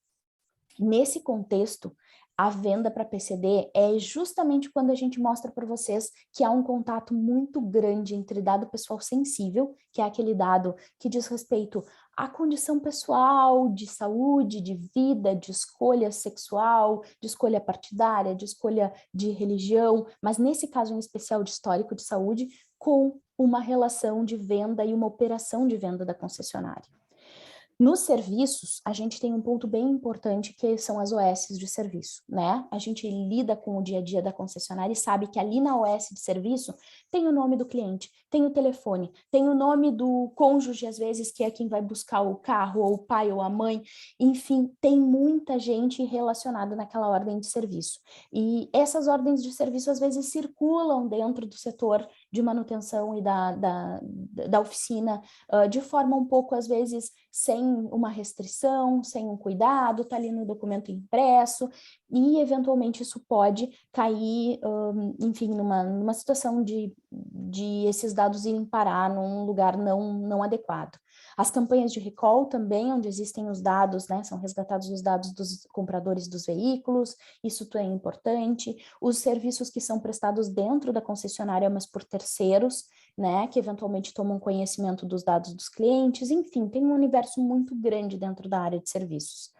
C: Nesse contexto, a venda para PCD é justamente quando a gente mostra para vocês que há um contato muito grande entre dado pessoal sensível, que é aquele dado que diz respeito à condição pessoal, de saúde, de vida, de escolha sexual, de escolha partidária, de escolha de religião, mas nesse caso em especial de histórico de saúde, com uma relação de venda e uma operação de venda da concessionária. Nos serviços, a gente tem um ponto bem importante que são as OS de serviço, né? A gente lida com o dia a dia da concessionária e sabe que ali na OS de serviço tem o nome do cliente, tem o telefone, tem o nome do cônjuge, às vezes, que é quem vai buscar o carro, ou o pai, ou a mãe, enfim, tem muita gente relacionada naquela ordem de serviço. E essas ordens de serviço, às vezes, circulam dentro do setor de manutenção e da oficina, de forma um pouco, às vezes, sem uma restrição, sem um cuidado, está ali no documento impresso, e eventualmente isso pode cair, enfim, numa situação de esses dados irem parar num lugar não adequado. As campanhas de recall também, onde existem os dados, né, são resgatados os dados dos compradores dos veículos, isso é importante. Os serviços que são prestados dentro da concessionária, mas por terceiros, né, que eventualmente tomam conhecimento dos dados dos clientes, enfim, tem um universo muito grande dentro da área de serviços.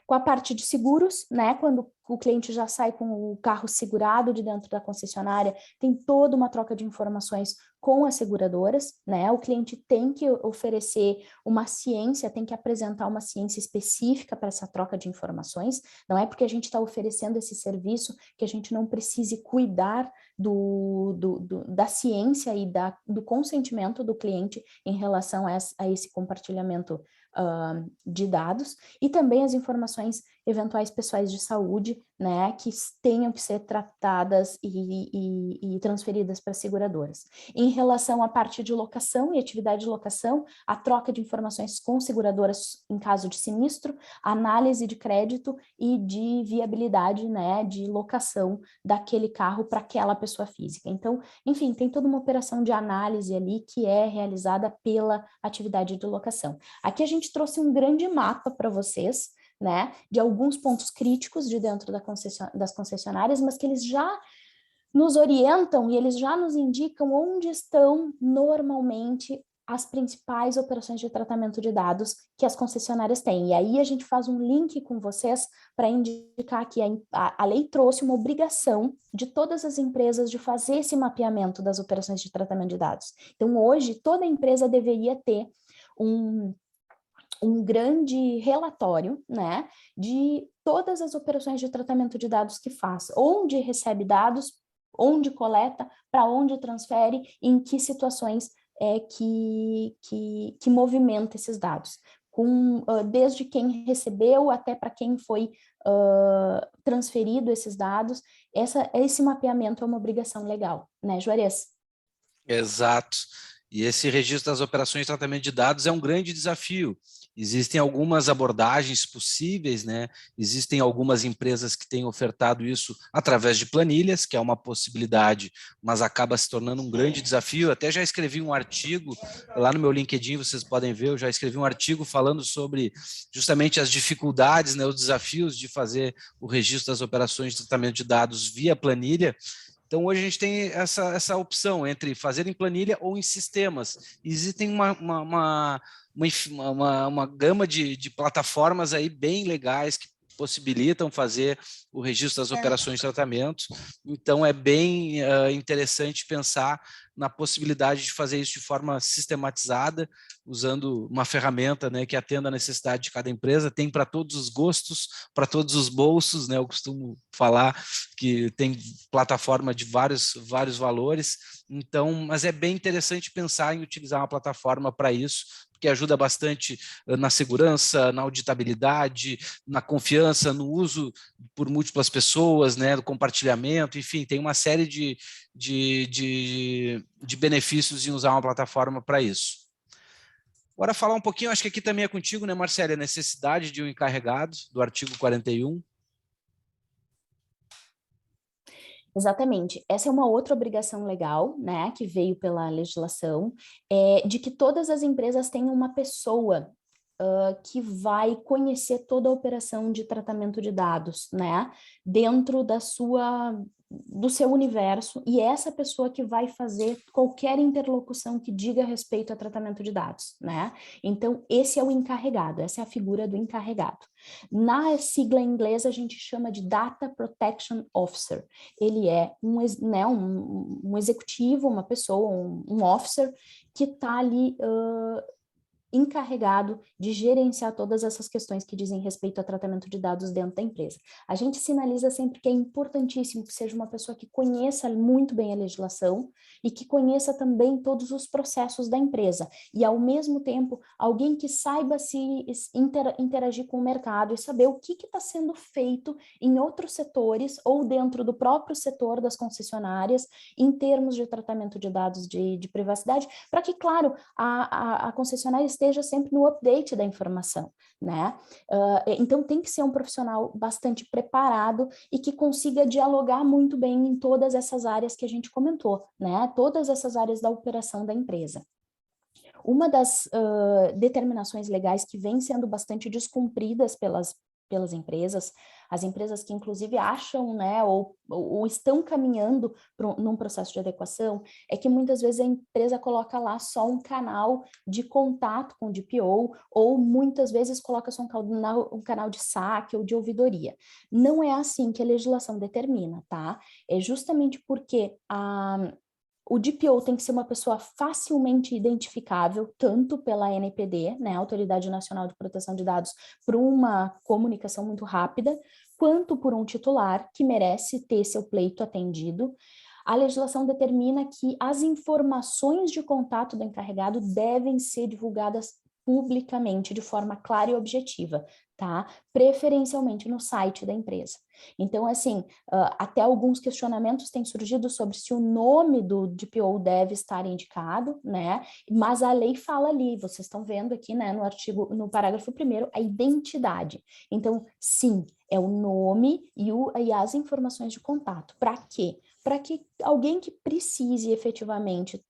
C: Com a parte de seguros, né, quando o cliente já sai com o carro segurado de dentro da concessionária, tem toda uma troca de informações com as seguradoras, né? O cliente tem que oferecer uma ciência, tem que apresentar uma ciência específica para essa troca de informações. Não é porque a gente está oferecendo esse serviço que a gente não precise cuidar da ciência e do consentimento do cliente em relação a esse compartilhamento de dados, e também as informações eventuais pessoais de saúde, né, que tenham que ser tratadas e transferidas para seguradoras. Em relação à parte de locação e atividade de locação, a troca de informações com seguradoras em caso de sinistro, análise de crédito e de viabilidade, né, de locação daquele carro para aquela pessoa física. Então, enfim, tem toda uma operação de análise ali que é realizada pela atividade de locação. Aqui a gente trouxe um grande mapa para vocês, né, de alguns pontos críticos de dentro das concessionárias, mas que eles já nos orientam e eles já nos indicam onde estão normalmente as principais operações de tratamento de dados que as concessionárias têm. E aí a gente faz um link com vocês para indicar que a lei trouxe uma obrigação de todas as empresas de fazer esse mapeamento das operações de tratamento de dados. Então, hoje, toda empresa deveria ter um grande relatório, né, de todas as operações de tratamento de dados que faz, onde recebe dados, onde coleta, para onde transfere, em que situações que movimenta esses dados, desde quem recebeu até para quem foi transferido esses dados. Esse mapeamento é uma obrigação legal, né, Juarez?
B: Exato. E esse registro das operações de tratamento de dados é um grande desafio. Existem algumas abordagens possíveis, né? Existem algumas empresas que têm ofertado isso através de planilhas, que é uma possibilidade, mas acaba se tornando um grande desafio. Até já escrevi um artigo, lá no meu LinkedIn, vocês podem ver, eu já escrevi um artigo falando sobre justamente as dificuldades, né, os desafios de fazer o registro das operações de tratamento de dados via planilha. Então, hoje a gente tem essa opção entre fazer em planilha ou em sistemas. Existem uma gama de plataformas aí bem legais que possibilitam fazer o registro das operações de tratamento. Então, é bem interessante pensar na possibilidade de fazer isso de forma sistematizada, usando uma ferramenta, né, que atenda a necessidade de cada empresa. Tem para todos os gostos, para todos os bolsos, né? Eu costumo falar que tem plataforma de vários valores. Então, mas é bem interessante pensar em utilizar uma plataforma para isso, que ajuda bastante na segurança, na auditabilidade, na confiança, no uso por múltiplas pessoas, né, do compartilhamento, enfim, tem uma série de benefícios em usar uma plataforma para isso. Agora falar um pouquinho, acho que aqui também é contigo, né, Marcele, a necessidade de um encarregado do artigo 41.
C: Exatamente. Essa é uma outra obrigação legal, né, que veio pela legislação, de que todas as empresas tenham uma pessoa que vai conhecer toda a operação de tratamento de dados, né, dentro do seu universo, e essa pessoa que vai fazer qualquer interlocução que diga respeito a tratamento de dados, né? Então, esse é o encarregado, essa é a figura do encarregado. Na sigla inglesa, a gente chama de Data Protection Officer. Ele é um executivo, uma pessoa, um officer, que está ali encarregado de gerenciar todas essas questões que dizem respeito a tratamento de dados dentro da empresa. A gente sinaliza sempre que é importantíssimo que seja uma pessoa que conheça muito bem a legislação e que conheça também todos os processos da empresa, e ao mesmo tempo alguém que saiba se interagir com o mercado e saber o que está sendo feito em outros setores ou dentro do próprio setor das concessionárias em termos de tratamento de dados de privacidade, para que, claro, a concessionária esteja sempre no update da informação, né? Então tem que ser um profissional bastante preparado e que consiga dialogar muito bem em todas essas áreas que a gente comentou, né? Todas essas áreas da operação da empresa. Uma das determinações legais que vem sendo bastante descumpridas pelas empresas, as empresas que inclusive acham, né, ou estão caminhando num processo de adequação, é que muitas vezes a empresa coloca lá só um canal de contato com o DPO, ou muitas vezes coloca só um canal de saque ou de ouvidoria. Não é assim que a legislação determina, tá? É justamente porque o DPO tem que ser uma pessoa facilmente identificável, tanto pela NPD, né, Autoridade Nacional de Proteção de Dados, por uma comunicação muito rápida, quanto por um titular que merece ter seu pleito atendido. A legislação determina que as informações de contato do encarregado devem ser divulgadas publicamente, de forma clara e objetiva, tá? Preferencialmente no site da empresa. Então, assim, até alguns questionamentos têm surgido sobre se o nome do DPO deve estar indicado, né? Mas a lei fala ali, vocês estão vendo aqui, né, no artigo, no parágrafo 1º, a identidade. Então, sim, é o nome e as informações de contato. Para quê? Para que alguém que precise efetivamente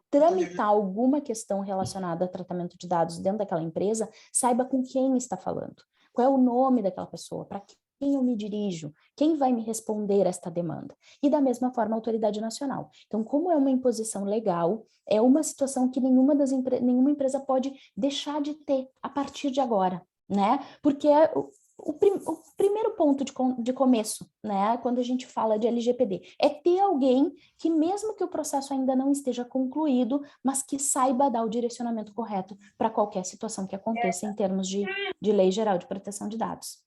C: tramitar alguma questão relacionada a tratamento de dados dentro daquela empresa, saiba com quem está falando. Qual é o nome daquela pessoa? Para quem eu me dirijo? Quem vai me responder a esta demanda? E da mesma forma a autoridade nacional. Então, como é uma imposição legal, é uma situação que nenhuma empresa pode deixar de ter a partir de agora, né? Porque é o primeiro ponto de começo, né, quando a gente fala de LGPD, é ter alguém que, mesmo que o processo ainda não esteja concluído, mas que saiba dar o direcionamento correto para qualquer situação que aconteça em termos de Lei Geral de Proteção de Dados.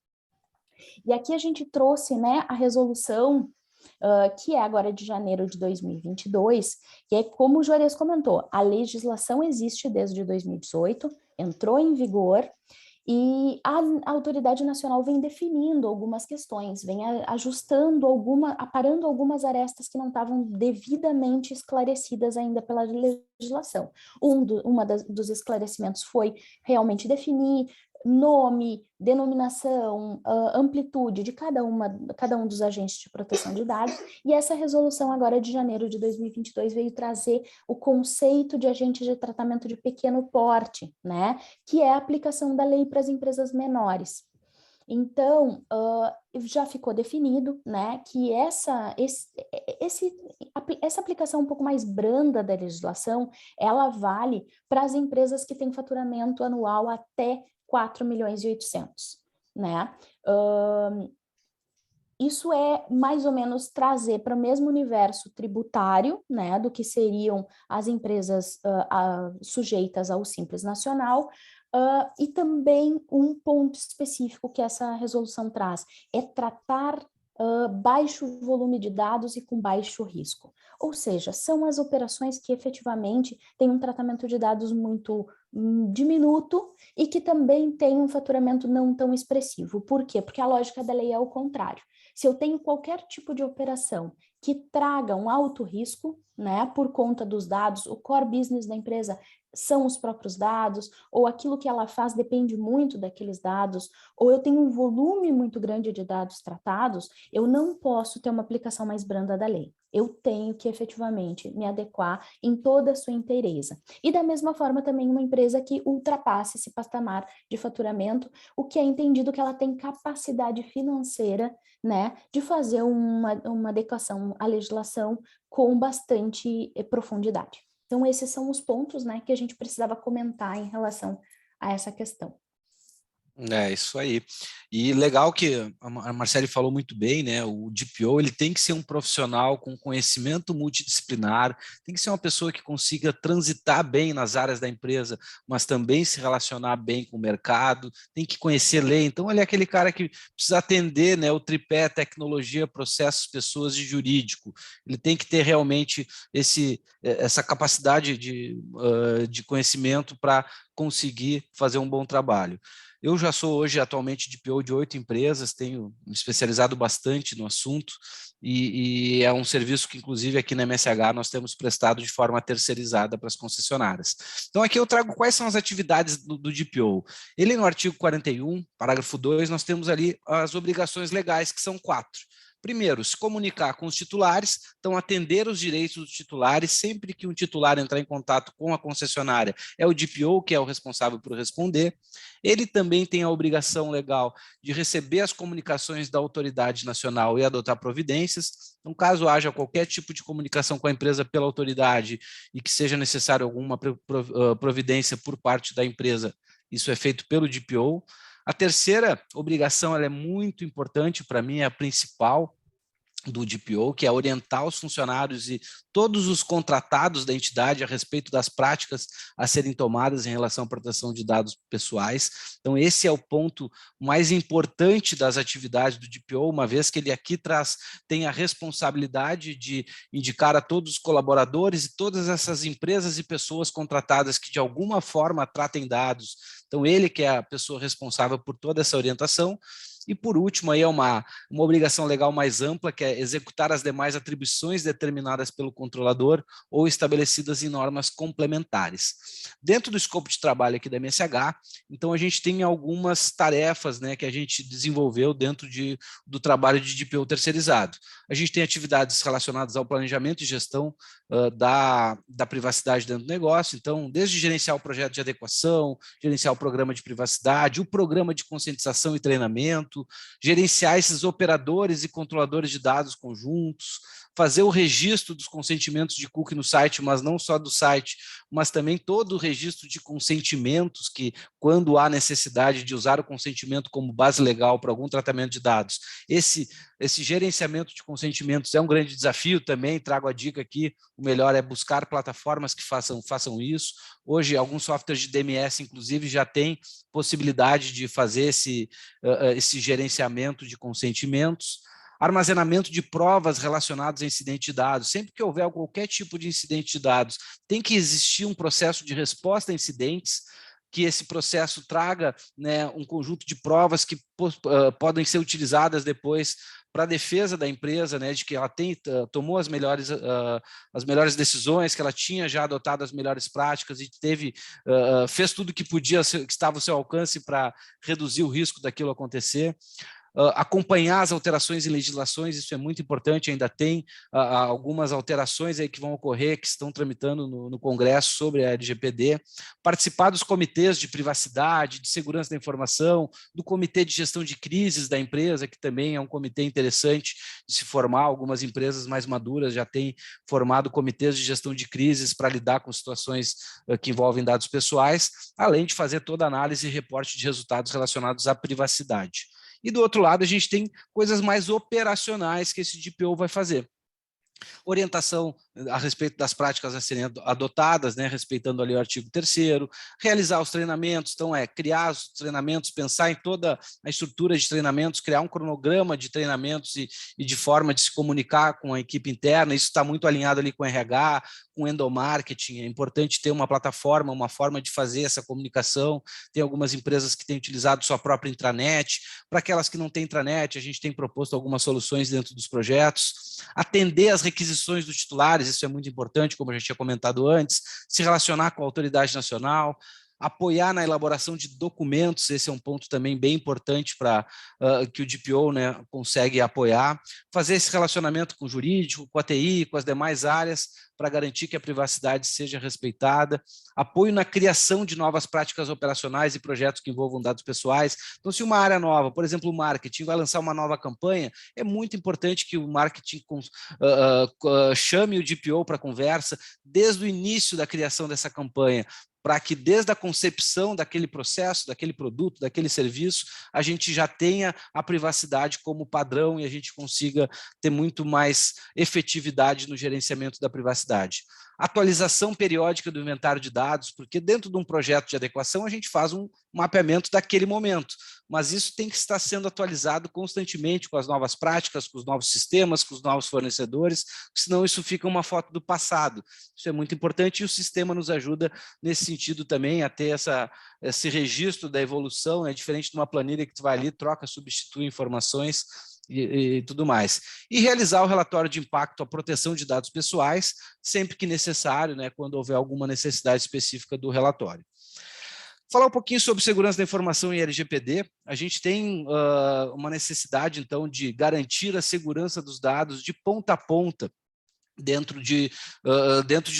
C: E aqui a gente trouxe, né, a resolução que é agora de janeiro de 2022, que é como o Juarez comentou, a legislação existe desde 2018, entrou em vigor, e a autoridade nacional vem definindo algumas questões, vem ajustando aparando algumas arestas que não estavam devidamente esclarecidas ainda pela legislação. Dos esclarecimentos foi realmente definir nome, denominação, amplitude de cada um dos agentes de proteção de dados, e essa resolução agora de janeiro de 2022 veio trazer o conceito de agente de tratamento de pequeno porte, né, que é a aplicação da lei para as empresas menores. Então, já ficou definido, né, que essa aplicação um pouco mais branda da legislação, ela vale para as empresas que têm faturamento anual até 4.800.000, né? Isso é mais ou menos trazer para o mesmo universo tributário, né, do que seriam as empresas sujeitas ao Simples Nacional, e também um ponto específico que essa resolução traz é tratar baixo volume de dados e com baixo risco. Ou seja, são as operações que efetivamente têm um tratamento de dados muito diminuto e que também tem um faturamento não tão expressivo. Por quê? Porque a lógica da lei é o contrário. Se eu tenho qualquer tipo de operação que traga um alto risco, né, por conta dos dados, o core business da empresa são os próprios dados, ou aquilo que ela faz depende muito daqueles dados, ou eu tenho um volume muito grande de dados tratados, eu não posso ter uma aplicação mais branda da lei. Eu tenho que efetivamente me adequar em toda a sua inteireza. E da mesma forma também uma empresa que ultrapasse esse patamar de faturamento, o que é entendido que ela tem capacidade financeira, né, de fazer uma adequação à legislação com bastante profundidade. Então, esses são os pontos, né, que a gente precisava comentar em relação a essa questão.
B: É isso aí. E legal que a Marcele falou muito bem, né? O DPO ele tem que ser um profissional com conhecimento multidisciplinar, tem que ser uma pessoa que consiga transitar bem nas áreas da empresa, mas também se relacionar bem com o mercado, tem que conhecer lei. Então, ele é aquele cara que precisa atender, né, o tripé tecnologia, processos, pessoas e jurídico. Ele tem que ter realmente essa capacidade de conhecimento para conseguir fazer um bom trabalho. Eu já sou hoje, atualmente, DPO de 8 empresas, tenho me especializado bastante no assunto e é um serviço que, inclusive, aqui na MSH nós temos prestado de forma terceirizada para as concessionárias. Então, aqui eu trago quais são as atividades do DPO. Ele, no artigo 41, parágrafo 2, nós temos ali as obrigações legais, que são 4. Primeiro, se comunicar com os titulares, então atender os direitos dos titulares, sempre que um titular entrar em contato com a concessionária, é o DPO que é o responsável por responder. Ele também tem a obrigação legal de receber as comunicações da autoridade nacional e adotar providências. Então, caso haja qualquer tipo de comunicação com a empresa pela autoridade e que seja necessário alguma providência por parte da empresa, isso é feito pelo DPO. A terceira obrigação, ela é muito importante, para mim é a principal do DPO, que é orientar os funcionários e todos os contratados da entidade a respeito das práticas a serem tomadas em relação à proteção de dados pessoais. Então, esse é o ponto mais importante das atividades do DPO, uma vez que ele aqui tem a responsabilidade de indicar a todos os colaboradores e todas essas empresas e pessoas contratadas que de alguma forma tratem dados. Então, ele que é a pessoa responsável por toda essa orientação. E, por último, aí é uma obrigação legal mais ampla, que é executar as demais atribuições determinadas pelo controlador ou estabelecidas em normas complementares. Dentro do escopo de trabalho aqui da MSH, então a gente tem algumas tarefas, né, que a gente desenvolveu dentro do trabalho de DPO terceirizado. A gente tem atividades relacionadas ao planejamento e gestão da privacidade dentro do negócio, então, desde gerenciar o projeto de adequação, gerenciar o programa de privacidade, o programa de conscientização e treinamento, gerenciar esses operadores e controladores de dados conjuntos, fazer o registro dos consentimentos de cookie no site, mas não só do site, mas também todo o registro de consentimentos, que quando há necessidade de usar o consentimento como base legal para algum tratamento de dados, esse gerenciamento de consentimentos é um grande desafio também, trago a dica aqui, o melhor é buscar plataformas que façam isso. Hoje, alguns softwares de DMS, inclusive, já têm possibilidade de fazer esse gerenciamento de consentimentos. Armazenamento de provas relacionadas a incidente de dados. Sempre que houver qualquer tipo de incidente de dados, tem que existir um processo de resposta a incidentes, que esse processo traga, né, um conjunto de provas que podem ser utilizadas depois para a defesa da empresa, né, de que ela tomou as melhores decisões, que ela tinha já adotado as melhores práticas e fez tudo que podia, que estava ao seu alcance para reduzir o risco daquilo acontecer. Acompanhar as alterações em legislações, isso é muito importante, ainda tem algumas alterações aí que vão ocorrer, que estão tramitando no Congresso sobre a LGPD, participar dos comitês de privacidade, de segurança da informação, do comitê de gestão de crises da empresa, que também é um comitê interessante de se formar, algumas empresas mais maduras já têm formado comitês de gestão de crises para lidar com situações que envolvem dados pessoais, além de fazer toda a análise e reporte de resultados relacionados à privacidade. E do outro lado, a gente tem coisas mais operacionais que esse DPO vai fazer. Orientação a respeito das práticas a serem adotadas, né, respeitando ali o artigo 3º, realizar os treinamentos, então criar os treinamentos, pensar em toda a estrutura de treinamentos, criar um cronograma de treinamentos e de forma de se comunicar com a equipe interna, isso está muito alinhado ali com o RH, com o endomarketing, é importante ter uma plataforma, uma forma de fazer essa comunicação, tem algumas empresas que têm utilizado sua própria intranet, para aquelas que não têm intranet, a gente tem proposto algumas soluções dentro dos projetos, atender as requisições dos titulares, isso é muito importante, como a gente tinha comentado antes, se relacionar com a autoridade nacional, apoiar na elaboração de documentos, esse é um ponto também bem importante para que o DPO, né, consegue apoiar, fazer esse relacionamento com o jurídico, com a TI, com as demais áreas, para garantir que a privacidade seja respeitada, apoio na criação de novas práticas operacionais e projetos que envolvam dados pessoais. Então, se uma área nova, por exemplo, o marketing, vai lançar uma nova campanha, é muito importante que o marketing chame o DPO para conversa desde o início da criação dessa campanha, para que desde a concepção daquele processo, daquele produto, daquele serviço, a gente já tenha a privacidade como padrão e a gente consiga ter muito mais efetividade no gerenciamento da privacidade. Atualização periódica do inventário de dados, porque dentro de um projeto de adequação a gente faz um mapeamento daquele momento, mas isso tem que estar sendo atualizado constantemente com as novas práticas, com os novos sistemas, com os novos fornecedores, senão isso fica uma foto do passado. Isso é muito importante e o sistema nos ajuda nesse sentido também a ter esse registro da evolução, é diferente de uma planilha que tu vai ali, troca, substitui informações e tudo mais. E realizar o relatório de impacto à proteção de dados pessoais, sempre que necessário, né, quando houver alguma necessidade específica do relatório. Falar um pouquinho sobre segurança da informação e LGPD. A gente tem uma necessidade, então, de garantir a segurança dos dados de ponta a ponta, dentro de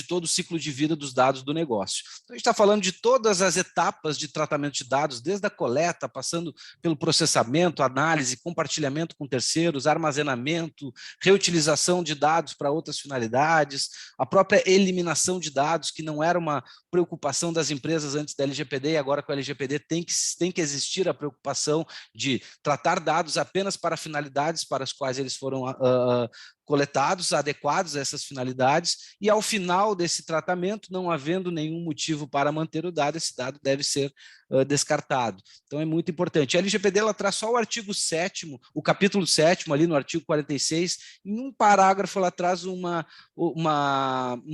B: todo o ciclo de vida dos dados do negócio. Então, a gente está falando de todas as etapas de tratamento de dados, desde a coleta, passando pelo processamento, análise, compartilhamento com terceiros, armazenamento, reutilização de dados para outras finalidades, a própria eliminação de dados, que não era uma preocupação das empresas antes da LGPD, e agora com a LGPD tem que existir a preocupação de tratar dados apenas para finalidades para as quais eles foram coletados, adequados a essas finalidades, e ao final desse tratamento, não havendo nenhum motivo para manter o dado, esse dado deve ser descartado. Então é muito importante. A LGPD ela traz só o artigo 7º, o capítulo 7º ali no artigo 46, em um parágrafo ela traz uma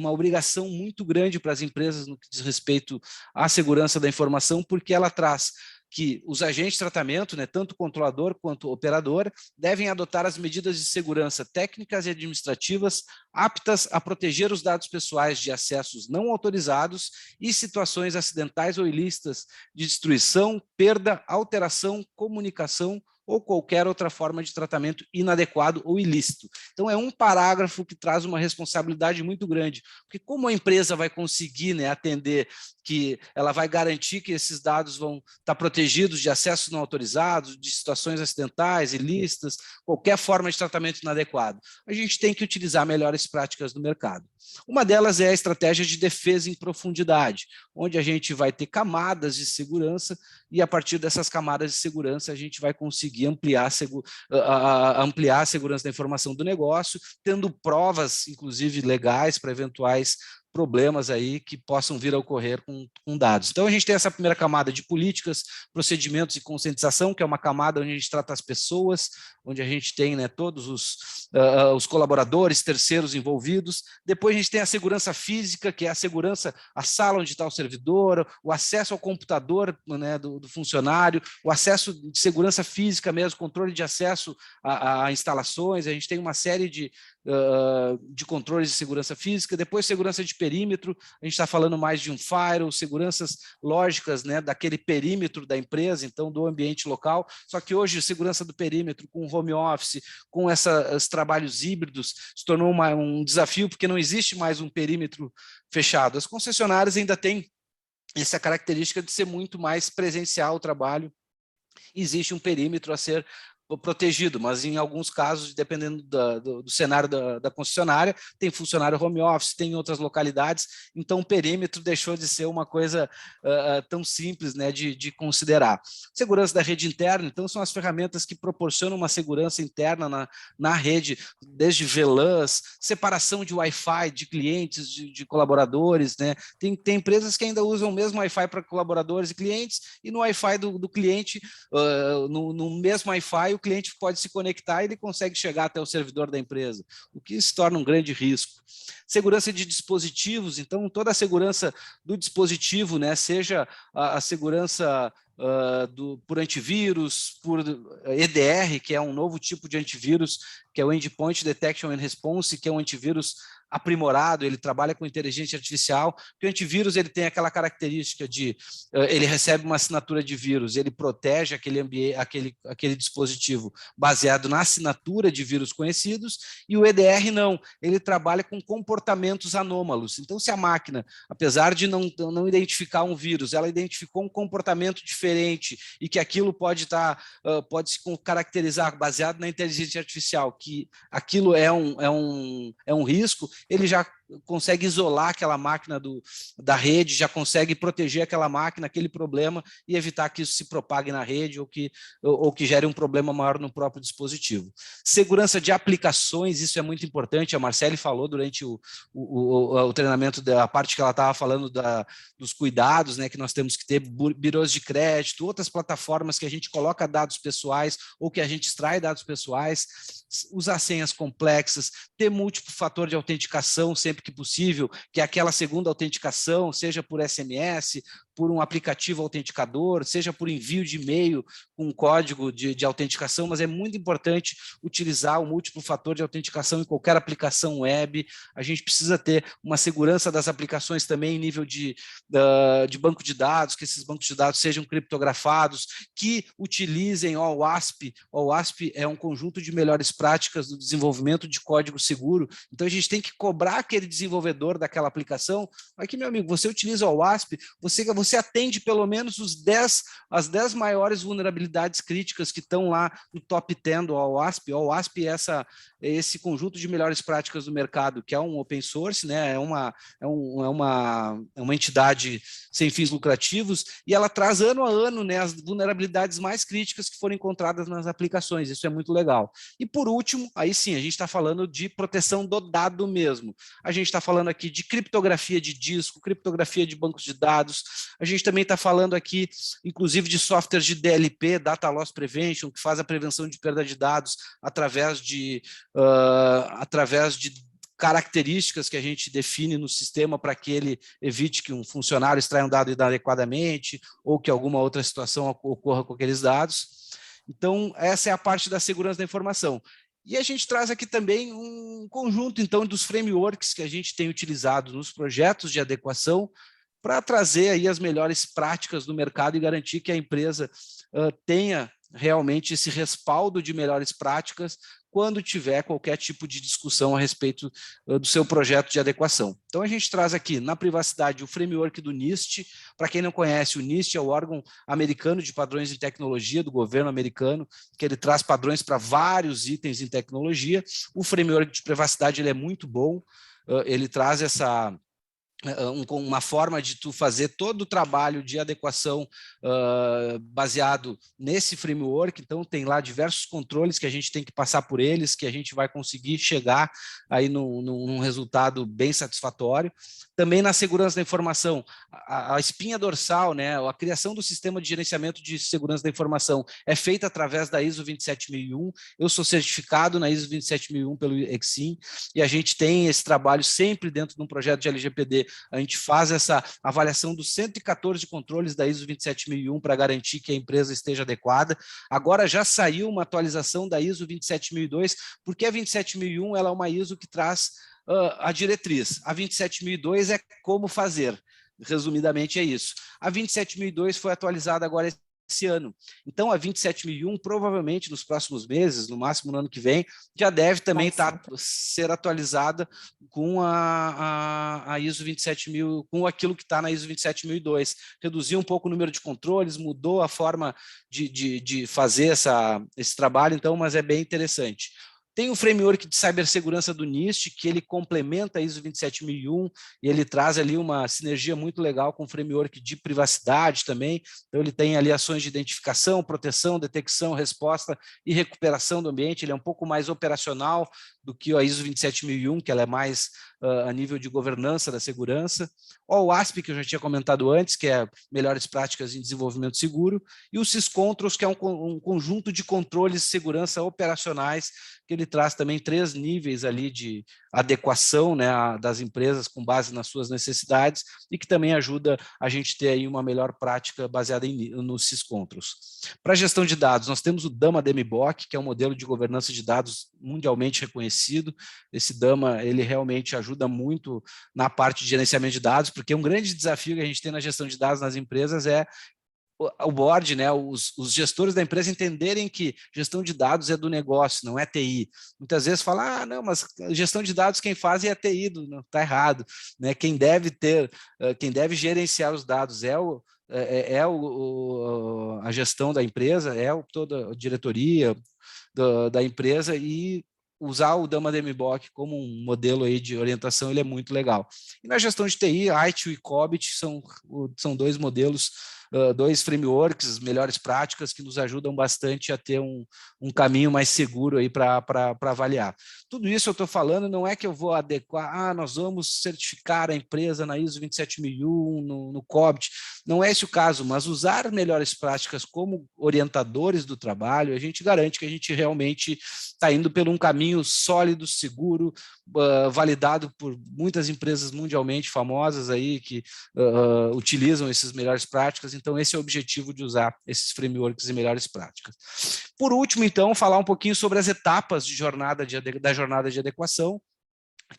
B: obrigação muito grande para as empresas no que diz respeito à segurança da informação, porque ela traz que os agentes de tratamento, né, tanto o controlador quanto o operador, devem adotar as medidas de segurança técnicas e administrativas aptas a proteger os dados pessoais de acessos não autorizados e situações acidentais ou ilícitas de destruição, perda, alteração, comunicação ou qualquer outra forma de tratamento inadequado ou ilícito. Então, é um parágrafo que traz uma responsabilidade muito grande, porque como a empresa vai conseguir, né, atender que ela vai garantir que esses dados vão estar protegidos de acessos não autorizados, de situações acidentais, ilícitas, qualquer forma de tratamento inadequado? A gente tem que utilizar melhores práticas no mercado. Uma delas é a estratégia de defesa em profundidade, onde a gente vai ter camadas de segurança e, a partir dessas camadas de segurança, a gente vai conseguir ampliar a segurança da informação do negócio, tendo provas, inclusive legais, para eventuais problemas aí que possam vir a ocorrer com dados. Então, a gente tem essa primeira camada de políticas, procedimentos e conscientização, que é uma camada onde a gente trata as pessoas, onde a gente tem, né, todos os colaboradores, terceiros envolvidos. Depois a gente tem a segurança física, que é a segurança, a sala onde está o servidor, o acesso ao computador, né, do funcionário, o acesso de segurança física mesmo, controle de acesso a instalações. A gente tem uma série de controles de segurança física. Depois segurança de perímetro, a gente está falando mais de um firewall, seguranças lógicas, né, daquele perímetro da empresa, então do ambiente local. Só que hoje segurança do perímetro com home office, com esses trabalhos híbridos, se tornou um desafio, porque não existe mais um perímetro fechado. As concessionárias ainda têm essa característica de ser muito mais presencial o trabalho. Existe um perímetro a ser protegido, mas em alguns casos, dependendo do cenário da concessionária, tem funcionário home office, tem outras localidades, então o perímetro deixou de ser uma coisa tão simples, né, de considerar. Segurança da rede interna, então, são as ferramentas que proporcionam uma segurança interna na rede, desde VLANs, separação de Wi-Fi de clientes, de colaboradores, né? Tem empresas que ainda usam o mesmo Wi-Fi para colaboradores e clientes, e no Wi-Fi do cliente, no mesmo Wi-Fi, o cliente pode se conectar e ele consegue chegar até o servidor da empresa, o que se torna um grande risco. Segurança de dispositivos, então toda a segurança do dispositivo, né, seja a segurança por antivírus, por EDR, que é um novo tipo de antivírus, que é o Endpoint Detection and Response, que é um antivírus aprimorado, ele trabalha com inteligência artificial, porque o antivírus ele tem aquela característica de, ele recebe uma assinatura de vírus, ele protege aquele dispositivo baseado na assinatura de vírus conhecidos, e o EDR não, ele trabalha com comportamentos anômalos. Então, se a máquina, apesar de não identificar um vírus, ela identificou um comportamento diferente e que aquilo pode se caracterizar baseado na inteligência artificial, que aquilo é um risco, ele já consegue isolar aquela máquina da rede, já consegue proteger aquela máquina, aquele problema, e evitar que isso se propague na rede ou que gere um problema maior no próprio dispositivo. Segurança de aplicações, isso é muito importante, a Marcele falou durante o treinamento, da parte que ela estava falando dos cuidados, né, que nós temos que ter, birôs de crédito, outras plataformas que a gente coloca dados pessoais ou que a gente extrai dados pessoais, usar senhas complexas, ter múltiplo fator de autenticação sempre que possível, que é aquela segunda autenticação, seja por SMS, por um aplicativo autenticador, seja por envio de e-mail com um código de autenticação, mas é muito importante utilizar o múltiplo fator de autenticação em qualquer aplicação web. A gente precisa ter uma segurança das aplicações também em nível de banco de dados, que esses bancos de dados sejam criptografados, que utilizem o OWASP. O OWASP é um conjunto de melhores práticas do desenvolvimento de código seguro. Então, a gente tem que cobrar aquele desenvolvedor daquela aplicação. Aqui, meu amigo, você utiliza o OWASP, você atende pelo menos as 10 maiores vulnerabilidades críticas que estão lá no top 10 do OWASP. O OWASP é esse conjunto de melhores práticas do mercado, que é um open source, né? é uma entidade sem fins lucrativos, e ela traz ano a ano, né, as vulnerabilidades mais críticas que foram encontradas nas aplicações. Isso é muito legal. E por último, aí sim, a gente está falando de proteção do dado mesmo. A gente está falando aqui de criptografia de disco, criptografia de bancos de dados. A gente também está falando aqui, inclusive, de softwares de DLP, Data Loss Prevention, que faz a prevenção de perda de dados através de características que a gente define no sistema para que ele evite que um funcionário extraia um dado inadequadamente ou que alguma outra situação ocorra com aqueles dados. Então, essa é a parte da segurança da informação. E a gente traz aqui também um conjunto, então, dos frameworks que a gente tem utilizado nos projetos de adequação para trazer aí as melhores práticas do mercado e garantir que a empresa tenha realmente esse respaldo de melhores práticas quando tiver qualquer tipo de discussão a respeito do seu projeto de adequação. Então, a gente traz aqui, na privacidade, o framework do NIST. Para quem não conhece, o NIST é o órgão americano de padrões de tecnologia do governo americano, que ele traz padrões para vários itens em tecnologia. O framework de privacidade ele é muito bom, ele traz uma forma de tu fazer todo o trabalho de adequação baseado nesse framework. Então, tem lá diversos controles que a gente tem que passar por eles, que a gente vai conseguir chegar aí num resultado bem satisfatório. Também na segurança da informação, a espinha dorsal, né, a criação do sistema de gerenciamento de segurança da informação é feita através da ISO 27001. Eu sou certificado na ISO 27001 pelo Exim, e a gente tem esse trabalho sempre dentro de um projeto de LGPD. A gente faz essa avaliação dos 114 controles da ISO 27001 para garantir que a empresa esteja adequada. Agora já saiu uma atualização da ISO 27002, porque a 27001 ela é uma ISO que traz a diretriz. A 27002 é como fazer. Resumidamente é isso. A 27002 foi atualizada agora esse ano. Então, a 27001, provavelmente nos próximos meses, no máximo no ano que vem, já deve também ser atualizada com a ISO 27000, com aquilo que está na ISO 27002. Reduziu um pouco o número de controles, mudou a forma de fazer esse trabalho, então, mas é bem interessante. Tem o framework de cibersegurança do NIST, que ele complementa a ISO 27001, e ele traz ali uma sinergia muito legal com o framework de privacidade também. Então, ele tem ali ações de identificação, proteção, detecção, resposta e recuperação do ambiente. Ele é um pouco mais operacional do que a ISO 27001, que ela é mais a nível de governança da segurança. O OWASP, que eu já tinha comentado antes, que é melhores práticas em desenvolvimento seguro, e o SysControls, que é um conjunto de controles de segurança operacionais, que ele traz também 3 níveis ali de adequação, né, das empresas com base nas suas necessidades, e que também ajuda a gente ter aí uma melhor prática baseada no SysControls. Para a gestão de dados, nós temos o DAMA DMBOK, que é um modelo de governança de dados mundialmente reconhecido. Esse DAMA, ele realmente ajuda muito na parte de gerenciamento de dados, porque um grande desafio que a gente tem na gestão de dados nas empresas é o board, né, os gestores da empresa entenderem que gestão de dados é do negócio, não é TI. Muitas vezes falam, não, mas gestão de dados quem faz é a TI, não, está errado, né? Quem deve gerenciar os dados a gestão da empresa, toda a diretoria da empresa, e usar o DAMA DMBOK como um modelo aí de orientação, ele é muito legal. E na gestão de TI, a ITIL e COBIT são 2 modelos, 2 frameworks, melhores práticas, que nos ajudam bastante a ter um caminho mais seguro aí para avaliar. tudo isso eu estou falando, não é que eu vou adequar, nós vamos certificar a empresa na ISO 27001, no COBIT, não é esse o caso, mas usar melhores práticas como orientadores do trabalho, a gente garante que a gente realmente está indo por um caminho sólido, seguro, validado por muitas empresas mundialmente famosas aí que utilizam essas melhores práticas, então esse é o objetivo de usar esses frameworks e melhores práticas. Por último, então, falar um pouquinho sobre as etapas de da jornada de adequação,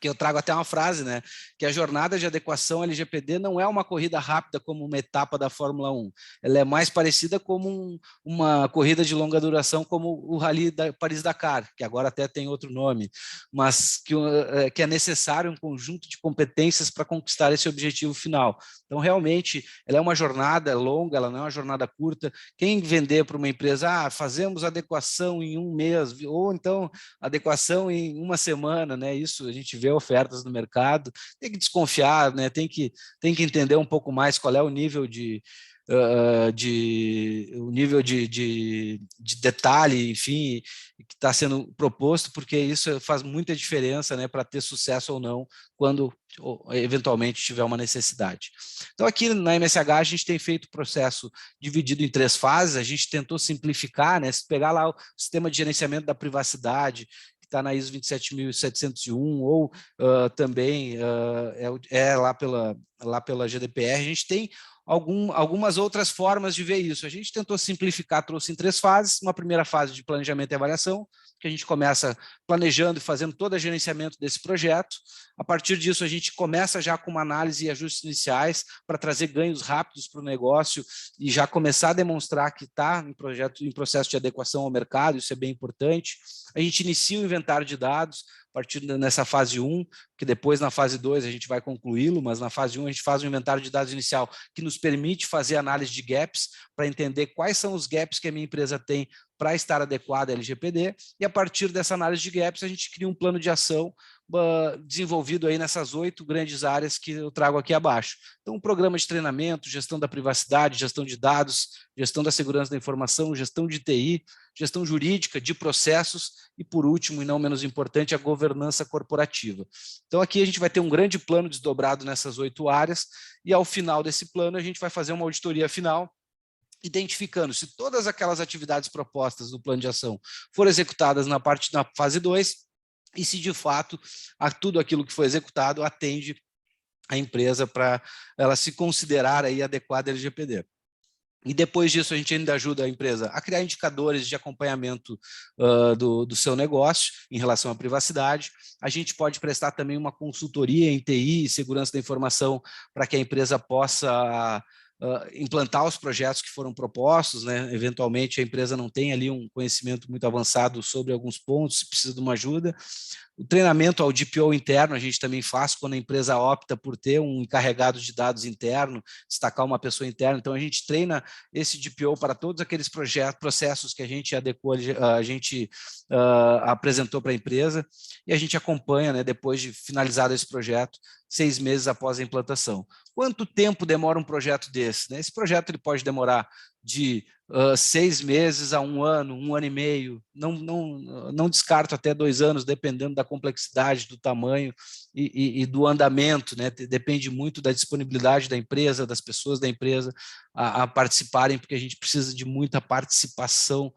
B: que eu trago até uma frase, né, que a jornada de adequação LGPD não é uma corrida rápida como uma etapa da Fórmula 1, ela é mais parecida como uma corrida de longa duração como o Rally da Paris-Dakar, que agora até tem outro nome, mas que é necessário um conjunto de competências para conquistar esse objetivo final. Então, realmente, ela é uma jornada longa, ela não é uma jornada curta. Quem vender para uma empresa, fazemos adequação em 1 mês, ou então adequação em 1 semana, né? Isso a gente vê ofertas no mercado, tem que desconfiar, né? Tem que entender um pouco mais qual é o nível de detalhe, enfim, que está sendo proposto, porque isso faz muita diferença, né, para ter sucesso ou não, quando eventualmente tiver uma necessidade. Então, aqui na MSH, a gente tem feito o processo dividido em 3 fases, a gente tentou simplificar, né, se pegar lá o sistema de gerenciamento da privacidade, que está na ISO 27701, ou também lá pela GDPR, a gente tem algumas outras formas de ver isso. A gente tentou simplificar, trouxe em 3 fases. Uma primeira fase de planejamento e avaliação, que a gente começa planejando e fazendo todo o gerenciamento desse projeto. A partir disso, a gente começa já com uma análise e ajustes iniciais para trazer ganhos rápidos para o negócio e já começar a demonstrar que está em processo de adequação ao mercado, isso é bem importante. A gente inicia o inventário de dados, a partir nessa fase 1, que depois na fase 2 a gente vai concluí-lo, mas na fase 1 a gente faz um inventário de dados inicial que nos permite fazer análise de gaps para entender quais são os gaps que a minha empresa tem para estar adequada à LGPD, e a partir dessa análise de gaps a gente cria um plano de ação desenvolvido aí nessas 8 grandes áreas que eu trago aqui abaixo. Então, um programa de treinamento, gestão da privacidade, gestão de dados, gestão da segurança da informação, gestão de TI, gestão jurídica, de processos e, por último, e não menos importante, a governança corporativa. Então, aqui a gente vai ter um grande plano desdobrado nessas 8 áreas e, ao final desse plano, a gente vai fazer uma auditoria final, identificando se todas aquelas atividades propostas no plano de ação foram executadas na fase 2 e se, de fato, tudo aquilo que foi executado atende a empresa para ela se considerar aí adequada à LGPD. E depois disso, a gente ainda ajuda a empresa a criar indicadores de acompanhamento do seu negócio em relação à privacidade. A gente pode prestar também uma consultoria em TI e segurança da informação para que a empresa possa implantar os projetos que foram propostos, né? Eventualmente a empresa não tem ali um conhecimento muito avançado sobre alguns pontos, precisa de uma ajuda. O treinamento ao DPO interno a gente também faz quando a empresa opta por ter um encarregado de dados interno, destacar uma pessoa interna. Então a gente treina esse DPO para todos aqueles processos que a gente adequou, a gente apresentou para a empresa, e a gente acompanha, né, depois de finalizado esse projeto, 6 meses após a implantação. Quanto tempo demora um projeto desse? Esse projeto ele pode demorar de 6 meses a 1 ano, 1 ano e meio, não descarto até 2 anos, dependendo da complexidade, do tamanho e do andamento, né? Depende muito da disponibilidade da empresa, das pessoas da empresa a participarem, porque a gente precisa de muita participação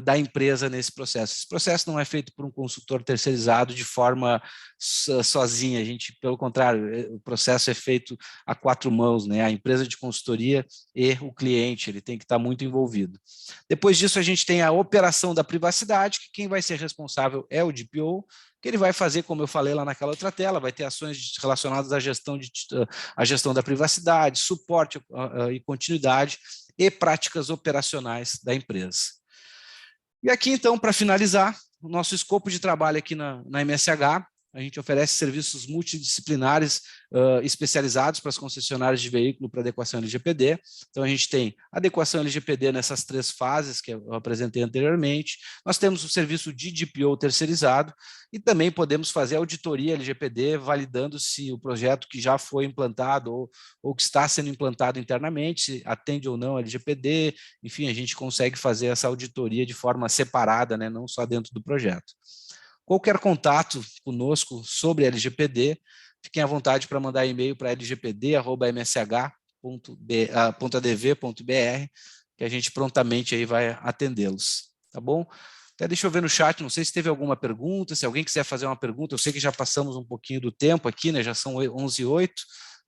B: da empresa nesse processo. Esse processo não é feito por um consultor terceirizado de forma sozinha, a gente, pelo contrário, o processo é feito a 4 mãos, né? A empresa de consultoria e o cliente, ele tem que estar muito envolvido. Depois disso, a gente tem a operação da privacidade, que quem vai ser responsável é o DPO, que ele vai fazer, como eu falei lá naquela outra tela, vai ter ações relacionadas à gestão da privacidade, suporte e continuidade e práticas operacionais da empresa. E aqui, então, para finalizar, o nosso escopo de trabalho aqui na MSH, a gente oferece serviços multidisciplinares especializados para as concessionárias de veículo para adequação LGPD. Então, a gente tem adequação LGPD nessas 3 fases que eu apresentei anteriormente. Nós temos o serviço de DPO terceirizado e também podemos fazer auditoria LGPD, validando se o projeto que já foi implantado ou que está sendo implantado internamente atende ou não a LGPD. Enfim, a gente consegue fazer essa auditoria de forma separada, né, não só dentro do projeto. Qualquer contato conosco sobre LGPD, fiquem à vontade para mandar e-mail para lgpd@msh.adv.br, que a gente prontamente aí vai atendê-los, tá bom? Até deixa eu ver no chat, não sei se teve alguma pergunta, se alguém quiser fazer uma pergunta, eu sei que já passamos um pouquinho do tempo aqui, né? Já são 11h08,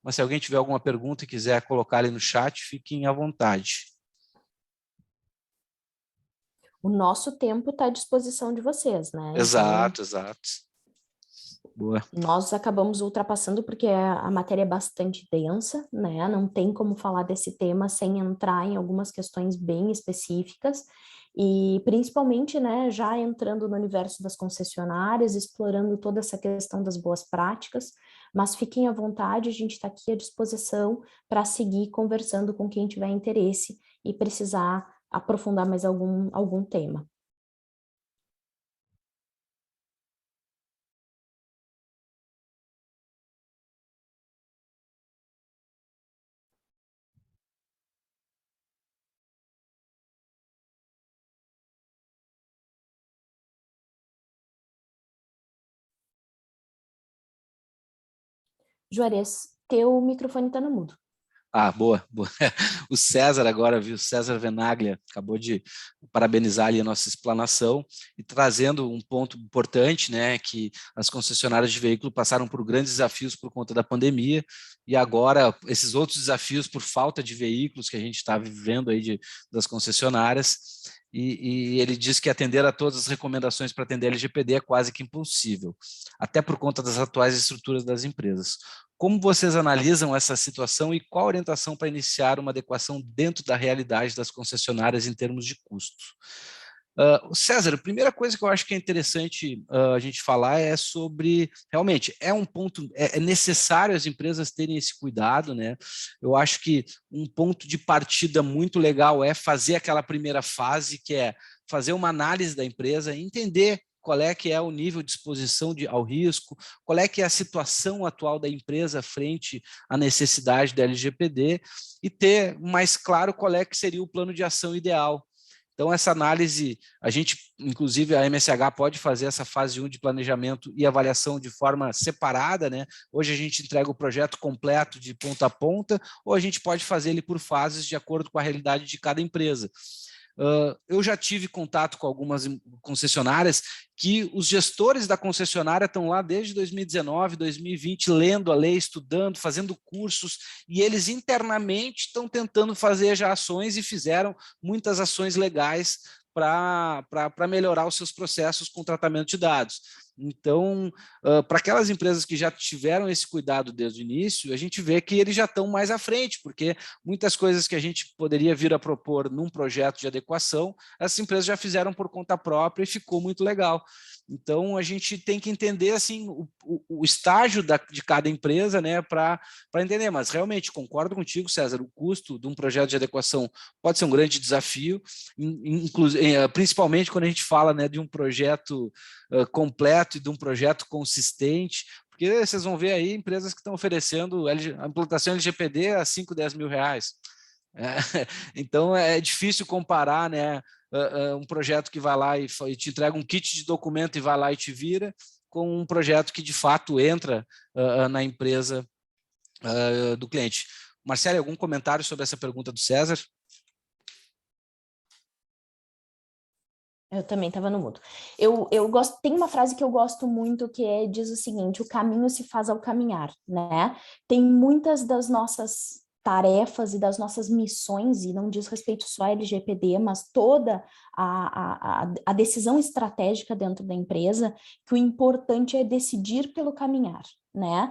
B: mas se alguém tiver alguma pergunta e quiser colocar ali no chat, fiquem à vontade.
C: O nosso tempo está à disposição de vocês, né?
B: Exato, exato. Boa.
C: Nós acabamos ultrapassando porque a matéria é bastante densa, né? Não tem como falar desse tema sem entrar em algumas questões bem específicas e principalmente, né, já entrando no universo das concessionárias, explorando toda essa questão das boas práticas, mas fiquem à vontade, a gente está aqui à disposição para seguir conversando com quem tiver interesse e precisar aprofundar mais algum tema. Juarez, teu microfone está no mudo.
B: Ah, boa, boa. O César agora, viu? César Venaglia acabou de parabenizar ali a nossa explanação e trazendo um ponto importante, né, que as concessionárias de veículo passaram por grandes desafios por conta da pandemia e agora esses outros desafios por falta de veículos que a gente está vivendo aí das concessionárias e ele diz que atender a todas as recomendações para atender a LGPD é quase que impossível, até por conta das atuais estruturas das empresas. Como vocês analisam essa situação e qual a orientação para iniciar uma adequação dentro da realidade das concessionárias em termos de custo? César, a primeira coisa que eu acho que é interessante a gente falar é sobre, realmente, é um ponto, é necessário as empresas terem esse cuidado, né? Eu acho que um ponto de partida muito legal é fazer aquela primeira fase, que é fazer uma análise da empresa, entender qual é que é o nível de exposição ao risco, qual é que é a situação atual da empresa frente à necessidade da LGPD e ter mais claro qual é que seria o plano de ação ideal. Então, essa análise, a gente, inclusive, a MSH pode fazer essa fase 1 de planejamento e avaliação de forma separada, né? Hoje a gente entrega o projeto completo de ponta a ponta, ou a gente pode fazer ele por fases de acordo com a realidade de cada empresa. Eu já tive contato com algumas concessionárias que os gestores da concessionária estão lá desde 2019, 2020, lendo a lei, estudando, fazendo cursos, e eles internamente estão tentando fazer já ações e fizeram muitas ações legais para melhorar os seus processos com tratamento de dados. Então, para aquelas empresas que já tiveram esse cuidado desde o início, a gente vê que eles já estão mais à frente, porque muitas coisas que a gente poderia vir a propor num projeto de adequação, essas empresas já fizeram por conta própria e ficou muito legal. Então, a gente tem que entender assim, o estágio de cada empresa, né, para entender. Mas, realmente, concordo contigo, César, o custo de um projeto de adequação pode ser um grande desafio, principalmente quando a gente fala, né, de um projeto completo e de um projeto consistente, porque vocês vão ver aí empresas que estão oferecendo a implantação LGPD a 5, 10 mil reais. Então, é difícil comparar, né, um projeto que vai lá e te entrega um kit de documento e vai lá e te vira, com um projeto que de fato entra na empresa do cliente. Marcelo, algum comentário sobre essa pergunta do César?
C: Eu também estava no mudo. Eu gosto, tem uma frase que eu gosto muito que diz o seguinte: o caminho se faz ao caminhar, né? Tem muitas das nossas tarefas e das nossas missões, e não diz respeito só à LGPD, mas toda a decisão estratégica dentro da empresa, que o importante é decidir pelo caminhar, né?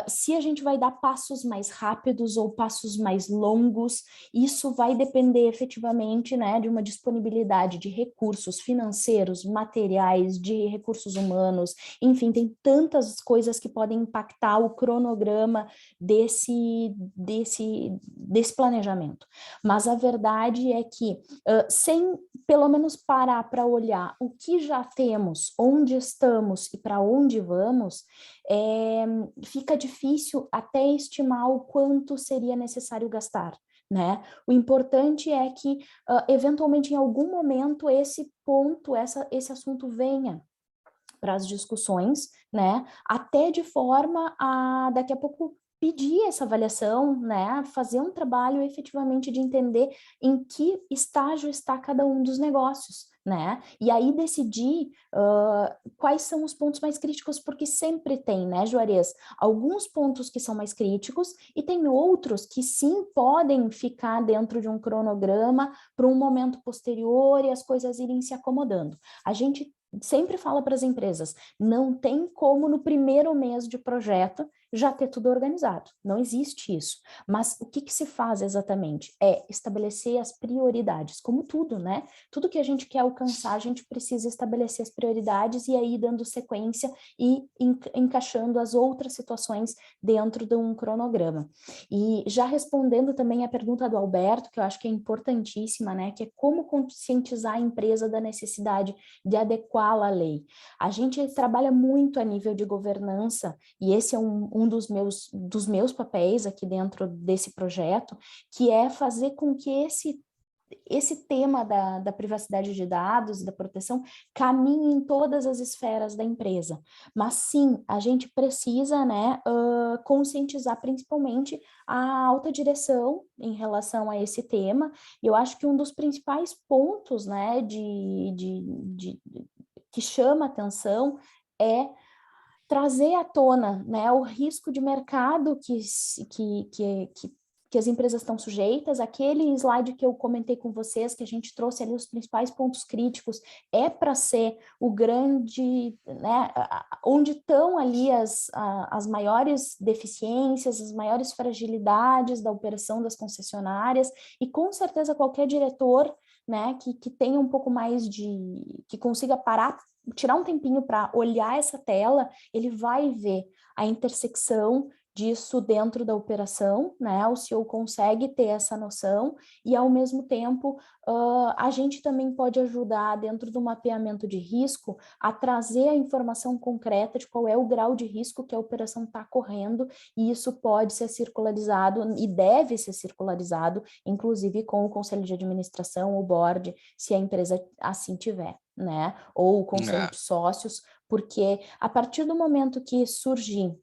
C: Se a gente vai dar passos mais rápidos ou passos mais longos, isso vai depender efetivamente, né, de uma disponibilidade de recursos financeiros, materiais, de recursos humanos, enfim, tem tantas coisas que podem impactar o cronograma desse planejamento. Mas a verdade é que, sem pelo menos parar para olhar o que já temos, onde estamos e para onde vamos, fica difícil até estimar o quanto seria necessário gastar, né? O importante é que, eventualmente, em algum momento, esse ponto, esse assunto venha para as discussões, né, até de forma a, daqui a pouco, pedir essa avaliação, né, fazer um trabalho efetivamente de entender em que estágio está cada um dos negócios, né, e aí decidir quais são os pontos mais críticos, porque sempre tem, né, Juarez, alguns pontos que são mais críticos e tem outros que sim podem ficar dentro de um cronograma para um momento posterior e as coisas irem se acomodando. A gente sempre fala para as empresas, não tem como no primeiro mês de projeto já ter tudo organizado, não existe isso. Mas o que se faz exatamente? É estabelecer as prioridades, como tudo, né? Tudo que a gente quer alcançar, a gente precisa estabelecer as prioridades e aí dando sequência e encaixando as outras situações dentro de um cronograma. E já respondendo também a pergunta do Alberto, que eu acho que é importantíssima, né? Que é como conscientizar a empresa da necessidade de adequá-la à lei. A gente trabalha muito a nível de governança, e esse é um dos meus papéis aqui dentro desse projeto, que é fazer com que esse tema da privacidade de dados, da proteção, caminhe em todas as esferas da empresa. Mas sim, a gente precisa, né, conscientizar principalmente a alta direção em relação a esse tema. E eu acho que um dos principais pontos, né, que chama atenção é trazer à tona, né, o risco de mercado que as empresas estão sujeitas. Aquele slide que eu comentei com vocês, que a gente trouxe ali os principais pontos críticos, é para ser o grande, né, onde estão ali as maiores deficiências, as maiores fragilidades da operação das concessionárias, e com certeza qualquer diretor, né, que tenha um pouco mais que consiga parar, tirar um tempinho para olhar essa tela, ele vai ver a intersecção disso dentro da operação, né? O CEO consegue ter essa noção e, ao mesmo tempo, a gente também pode ajudar dentro do mapeamento de risco a trazer a informação concreta de qual é o grau de risco que a operação está correndo, e isso pode ser circularizado e deve ser circularizado, inclusive com o conselho de administração, o board, se a empresa assim tiver, né? Ou o conselho de sócios, porque a partir do momento que surgir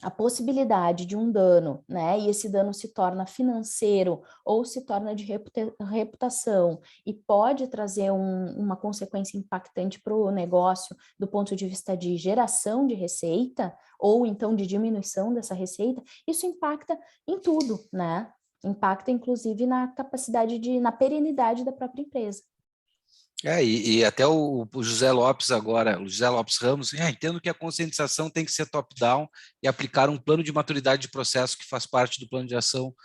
C: a possibilidade de um dano, né, e esse dano se torna financeiro ou se torna de reputação e pode trazer uma consequência impactante para o negócio do ponto de vista de geração de receita ou então de diminuição dessa receita, isso impacta em tudo, né? Impacta inclusive na capacidade na perenidade da própria empresa.
B: E até o José Lopes agora, o José Lopes Ramos, entendo que a conscientização tem que ser top-down e aplicar um plano de maturidade de processo que faz parte do plano de ação,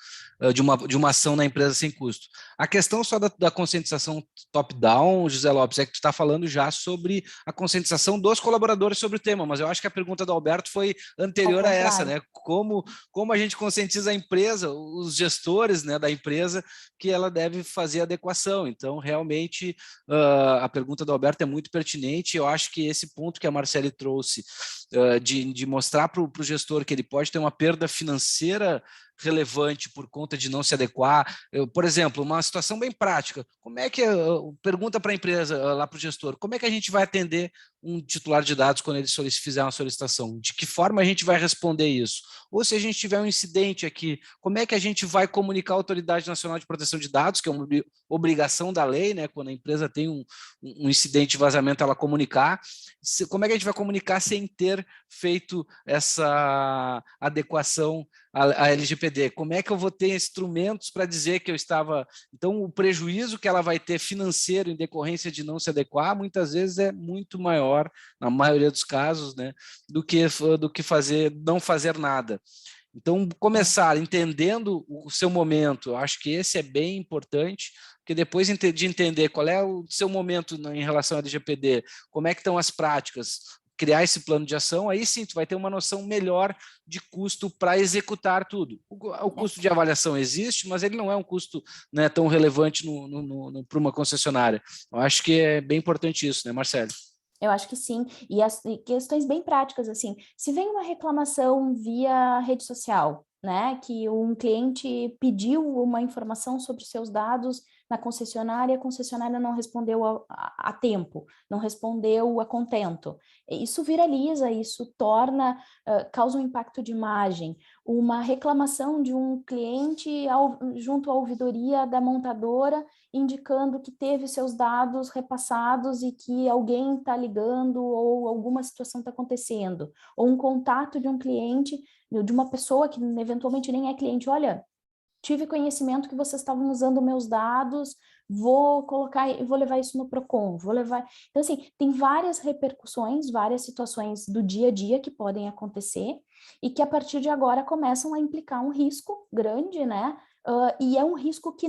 B: de uma ação na empresa sem custo. A questão só da conscientização top-down, José Lopes, é que tu está falando já sobre a conscientização dos colaboradores sobre o tema, mas eu acho que a pergunta do Alberto foi anterior a essa, né? Como a gente conscientiza a empresa, os gestores, né, da empresa, que ela deve fazer adequação. Então, realmente, a pergunta do Alberto é muito pertinente. Eu acho que esse ponto que a Marcele trouxe, de mostrar para o gestor que ele pode ter uma perda financeira relevante por conta de não se adequar. Por exemplo, uma situação bem prática, como é que, pergunta para a empresa, lá para o gestor, como é que a gente vai atender um titular de dados quando ele fizer uma solicitação? De que forma a gente vai responder isso? Ou se a gente tiver um incidente aqui, como é que a gente vai comunicar à Autoridade Nacional de Proteção de Dados, que é uma obrigação da lei, né? Quando a empresa tem um incidente de vazamento, ela comunicar. Como é que a gente vai comunicar sem ter feito essa adequação à LGPD? Como é que eu vou ter instrumentos para dizer que eu estava... Então, o prejuízo que ela vai ter financeiro em decorrência de não se adequar, muitas vezes é muito maior, na maioria dos casos, né, do que não fazer nada. Então, começar entendendo o seu momento, eu acho que esse é bem importante, porque depois de entender qual é o seu momento em relação à LGPD, como é que estão as práticas, criar esse plano de ação, aí sim tu vai ter uma noção melhor de custo para executar tudo. O custo de avaliação existe, mas ele não é um custo, né, tão relevante para uma concessionária. Eu acho que é bem importante isso, né, Marcelo?
C: Eu acho que sim, e as questões bem práticas, assim, se vem uma reclamação via rede social, né, que um cliente pediu uma informação sobre os seus dados na concessionária, a concessionária não respondeu a tempo, não respondeu a contento. Isso viraliza, isso torna, causa um impacto de imagem. Uma reclamação de um cliente junto à ouvidoria da montadora, indicando que teve seus dados repassados e que alguém está ligando ou alguma situação está acontecendo. Ou um contato de um cliente, de uma pessoa que eventualmente nem é cliente, olha, tive conhecimento que vocês estavam usando meus dados, vou levar isso no Procon, vou levar... Então, assim, tem várias repercussões, várias situações do dia a dia que podem acontecer e que a partir de agora começam a implicar um risco grande, né? E é um risco que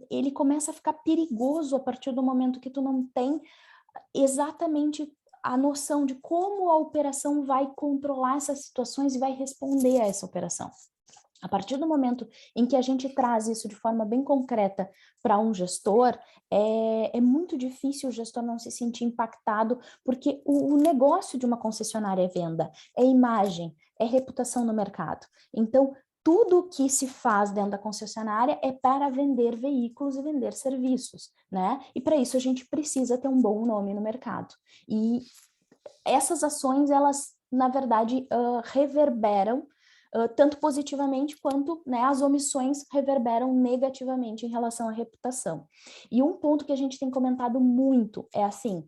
C: ele começa a ficar perigoso a partir do momento que tu não tem exatamente a noção de como a operação vai controlar essas situações e vai responder a essa operação. A partir do momento em que a gente traz isso de forma bem concreta para um gestor, é muito difícil o gestor não se sentir impactado, porque o negócio de uma concessionária é venda, é imagem, é reputação no mercado. Então, tudo que se faz dentro da concessionária é para vender veículos e vender serviços, né? E para isso a gente precisa ter um bom nome no mercado. E essas ações, elas, na verdade, reverberam tanto positivamente quanto, né, as omissões reverberam negativamente em relação à reputação. E um ponto que a gente tem comentado muito é assim,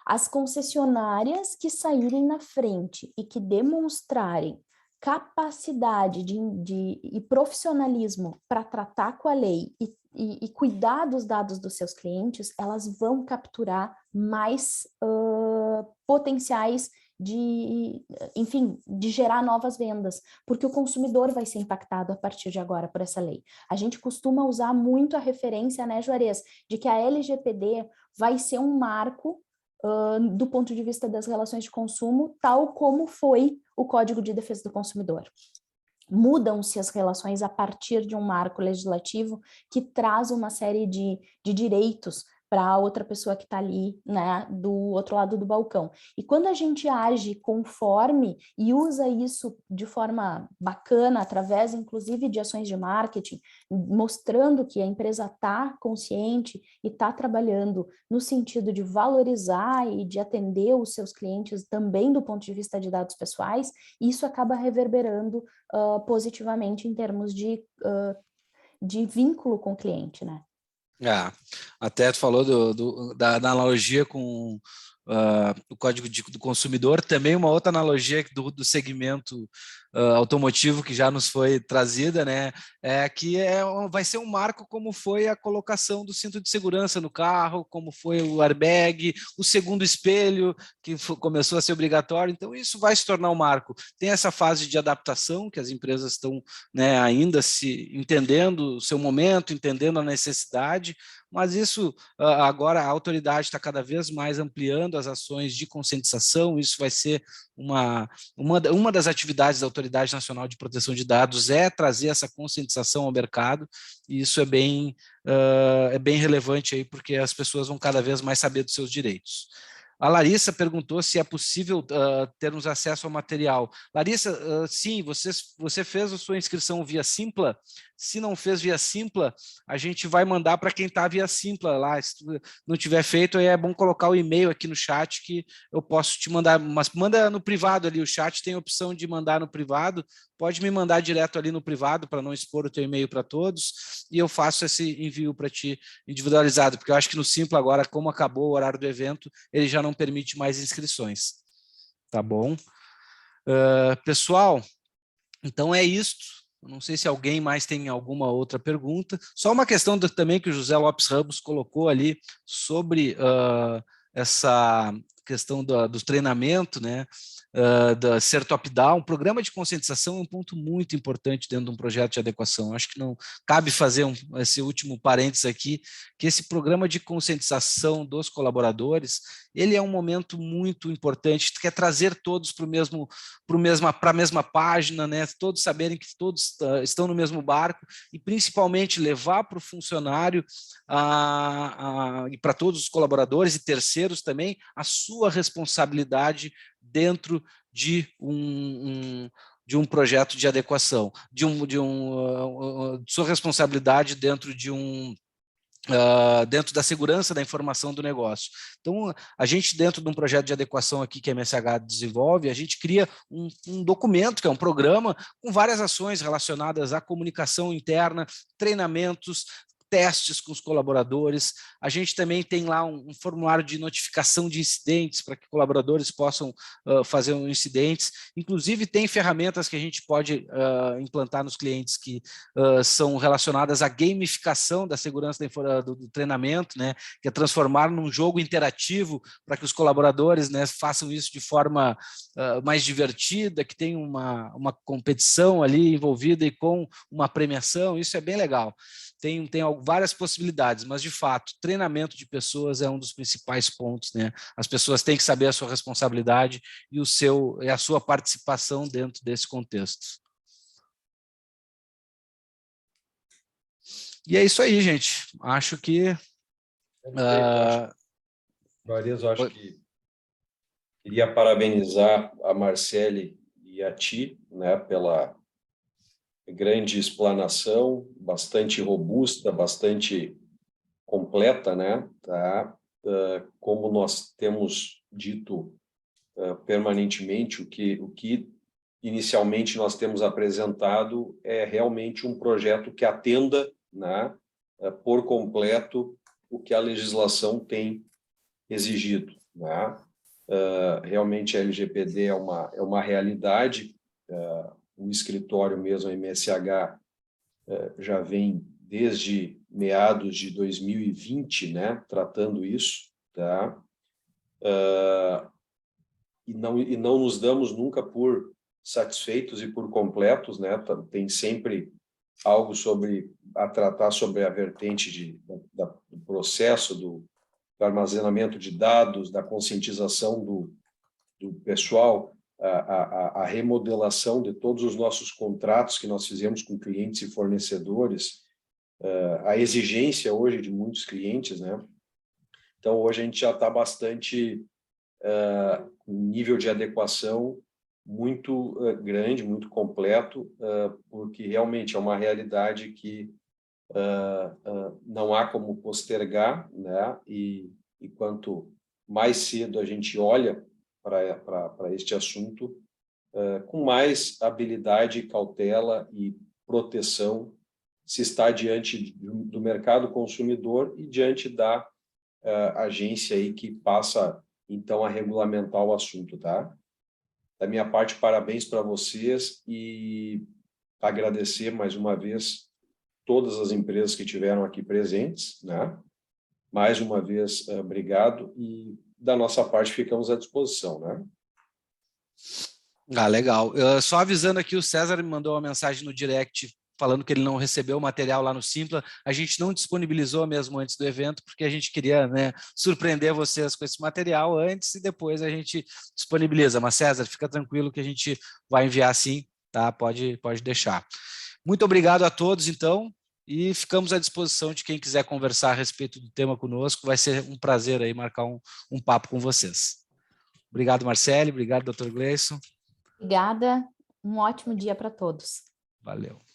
C: as concessionárias que saírem na frente e que demonstrarem capacidade e profissionalismo para tratar com a lei e cuidar dos dados dos seus clientes, elas vão capturar mais potenciais enfim, de gerar novas vendas, porque o consumidor vai ser impactado a partir de agora por essa lei. A gente costuma usar muito a referência, né, Juarez, de que a LGPD vai ser um marco do ponto de vista das relações de consumo, tal como foi o Código de Defesa do Consumidor. Mudam-se as relações a partir de um marco legislativo que traz uma série de direitos para a outra pessoa que está ali, né, do outro lado do balcão. E quando a gente age conforme e usa isso de forma bacana, através, inclusive, de ações de marketing, mostrando que a empresa está consciente e está trabalhando no sentido de valorizar e de atender os seus clientes também do ponto de vista de dados pessoais, isso acaba reverberando positivamente em termos de vínculo com o cliente, né?
B: Até tu falou da analogia com o Código do Consumidor, também uma outra analogia do segmento automotivo que já nos foi trazida, né, que vai ser um marco como foi a colocação do cinto de segurança no carro, como foi o airbag, o segundo espelho, que começou a ser obrigatório. Então isso vai se tornar um marco. Tem essa fase de adaptação que as empresas estão, né, ainda se entendendo o seu momento, entendendo a necessidade, mas isso agora a autoridade está cada vez mais ampliando as ações de conscientização. Isso vai ser uma das atividades da Autoridade Nacional de Proteção de Dados, é trazer essa conscientização ao mercado, e isso é bem relevante aí, porque as pessoas vão cada vez mais saber dos seus direitos. A Larissa perguntou se é possível termos acesso ao material. Larissa, sim, você fez a sua inscrição via Simpla. Se não fez via Simpla, a gente vai mandar para quem está via Simpla lá. Se não tiver feito, aí é bom colocar o e-mail aqui no chat que eu posso te mandar, mas manda no privado ali, o chat tem a opção de mandar no privado, pode me mandar direto ali no privado para não expor o teu e-mail para todos, e eu faço esse envio para ti individualizado, porque eu acho que no Simpla agora, como acabou o horário do evento, ele já não permite mais inscrições. Tá bom? Pessoal, então é isto. Não sei se alguém mais tem alguma outra pergunta. Só uma questão também que o José Lopes Ramos colocou ali sobre essa questão do treinamento, né? Da ser top-down. O programa de conscientização é um ponto muito importante dentro de um projeto de adequação. Acho que não cabe fazer esse último parênteses aqui, que esse programa de conscientização dos colaboradores, ele é um momento muito importante, que é trazer todos para a mesma página, né? Todos saberem que todos estão no mesmo barco, e principalmente levar para o funcionário e para todos os colaboradores e terceiros também a sua responsabilidade dentro de um projeto de adequação, sua responsabilidade dentro de dentro da segurança da informação do negócio. Então, a gente, dentro de um projeto de adequação aqui que a MSH desenvolve, a gente cria um documento, que é um programa, com várias ações relacionadas à comunicação interna, treinamentos, testes com os colaboradores. A gente também tem lá um formulário de notificação de incidentes para que colaboradores possam fazer incidentes. Inclusive, tem ferramentas que a gente pode implantar nos clientes que são relacionadas à gamificação da segurança do treinamento, né, que é transformar num jogo interativo para que os colaboradores, né, façam isso de forma mais divertida, que tenha uma competição ali envolvida e com uma premiação. Isso é bem legal. Tem várias possibilidades, mas, de fato, treinamento de pessoas é um dos principais pontos, né? As pessoas têm que saber a sua responsabilidade e a sua participação dentro desse contexto. E é isso aí, gente. Acho que...
A: Juarez, eu acho que queria parabenizar a Marcele e a ti, né, pela grande explanação, bastante robusta, bastante completa, né? Tá? Como nós temos dito permanentemente, o que inicialmente nós temos apresentado é realmente um projeto que atenda, né, por completo o que a legislação tem exigido, né? Realmente a LGPD é uma realidade. O escritório mesmo, a MSH, já vem desde meados de 2020, né, tratando isso, tá? E não nos damos nunca por satisfeitos e por completos, né? Tem sempre algo a tratar sobre a vertente do processo, do armazenamento de dados, da conscientização do pessoal, a remodelação de todos os nossos contratos que nós fizemos com clientes e fornecedores, a exigência hoje de muitos clientes, né? Então, hoje a gente já está bastante com um nível de adequação muito grande, muito completo, porque realmente é uma realidade que não há como postergar, né? E quanto mais cedo a gente olha para este assunto, com mais habilidade, cautela e proteção se está diante do mercado consumidor e diante da agência aí que passa, então, a regulamentar o assunto, tá? Da minha parte, parabéns para vocês e agradecer mais uma vez todas as empresas que tiveram aqui presentes, né? Mais uma vez, obrigado e da nossa parte ficamos à disposição, né?
B: Legal. Só avisando aqui, o César me mandou uma mensagem no direct falando que ele não recebeu o material lá no Simpla. A gente não disponibilizou mesmo antes do evento, porque a gente queria, né, surpreender vocês com esse material antes e depois a gente disponibiliza. Mas, César, fica tranquilo que a gente vai enviar sim, tá? Pode deixar. Muito obrigado a todos, então, e ficamos à disposição de quem quiser conversar a respeito do tema conosco. Vai ser um prazer aí marcar um papo com vocês. Obrigado, Marcele. Obrigado, Dr. Gleison.
C: Obrigada. Um ótimo dia para todos.
B: Valeu.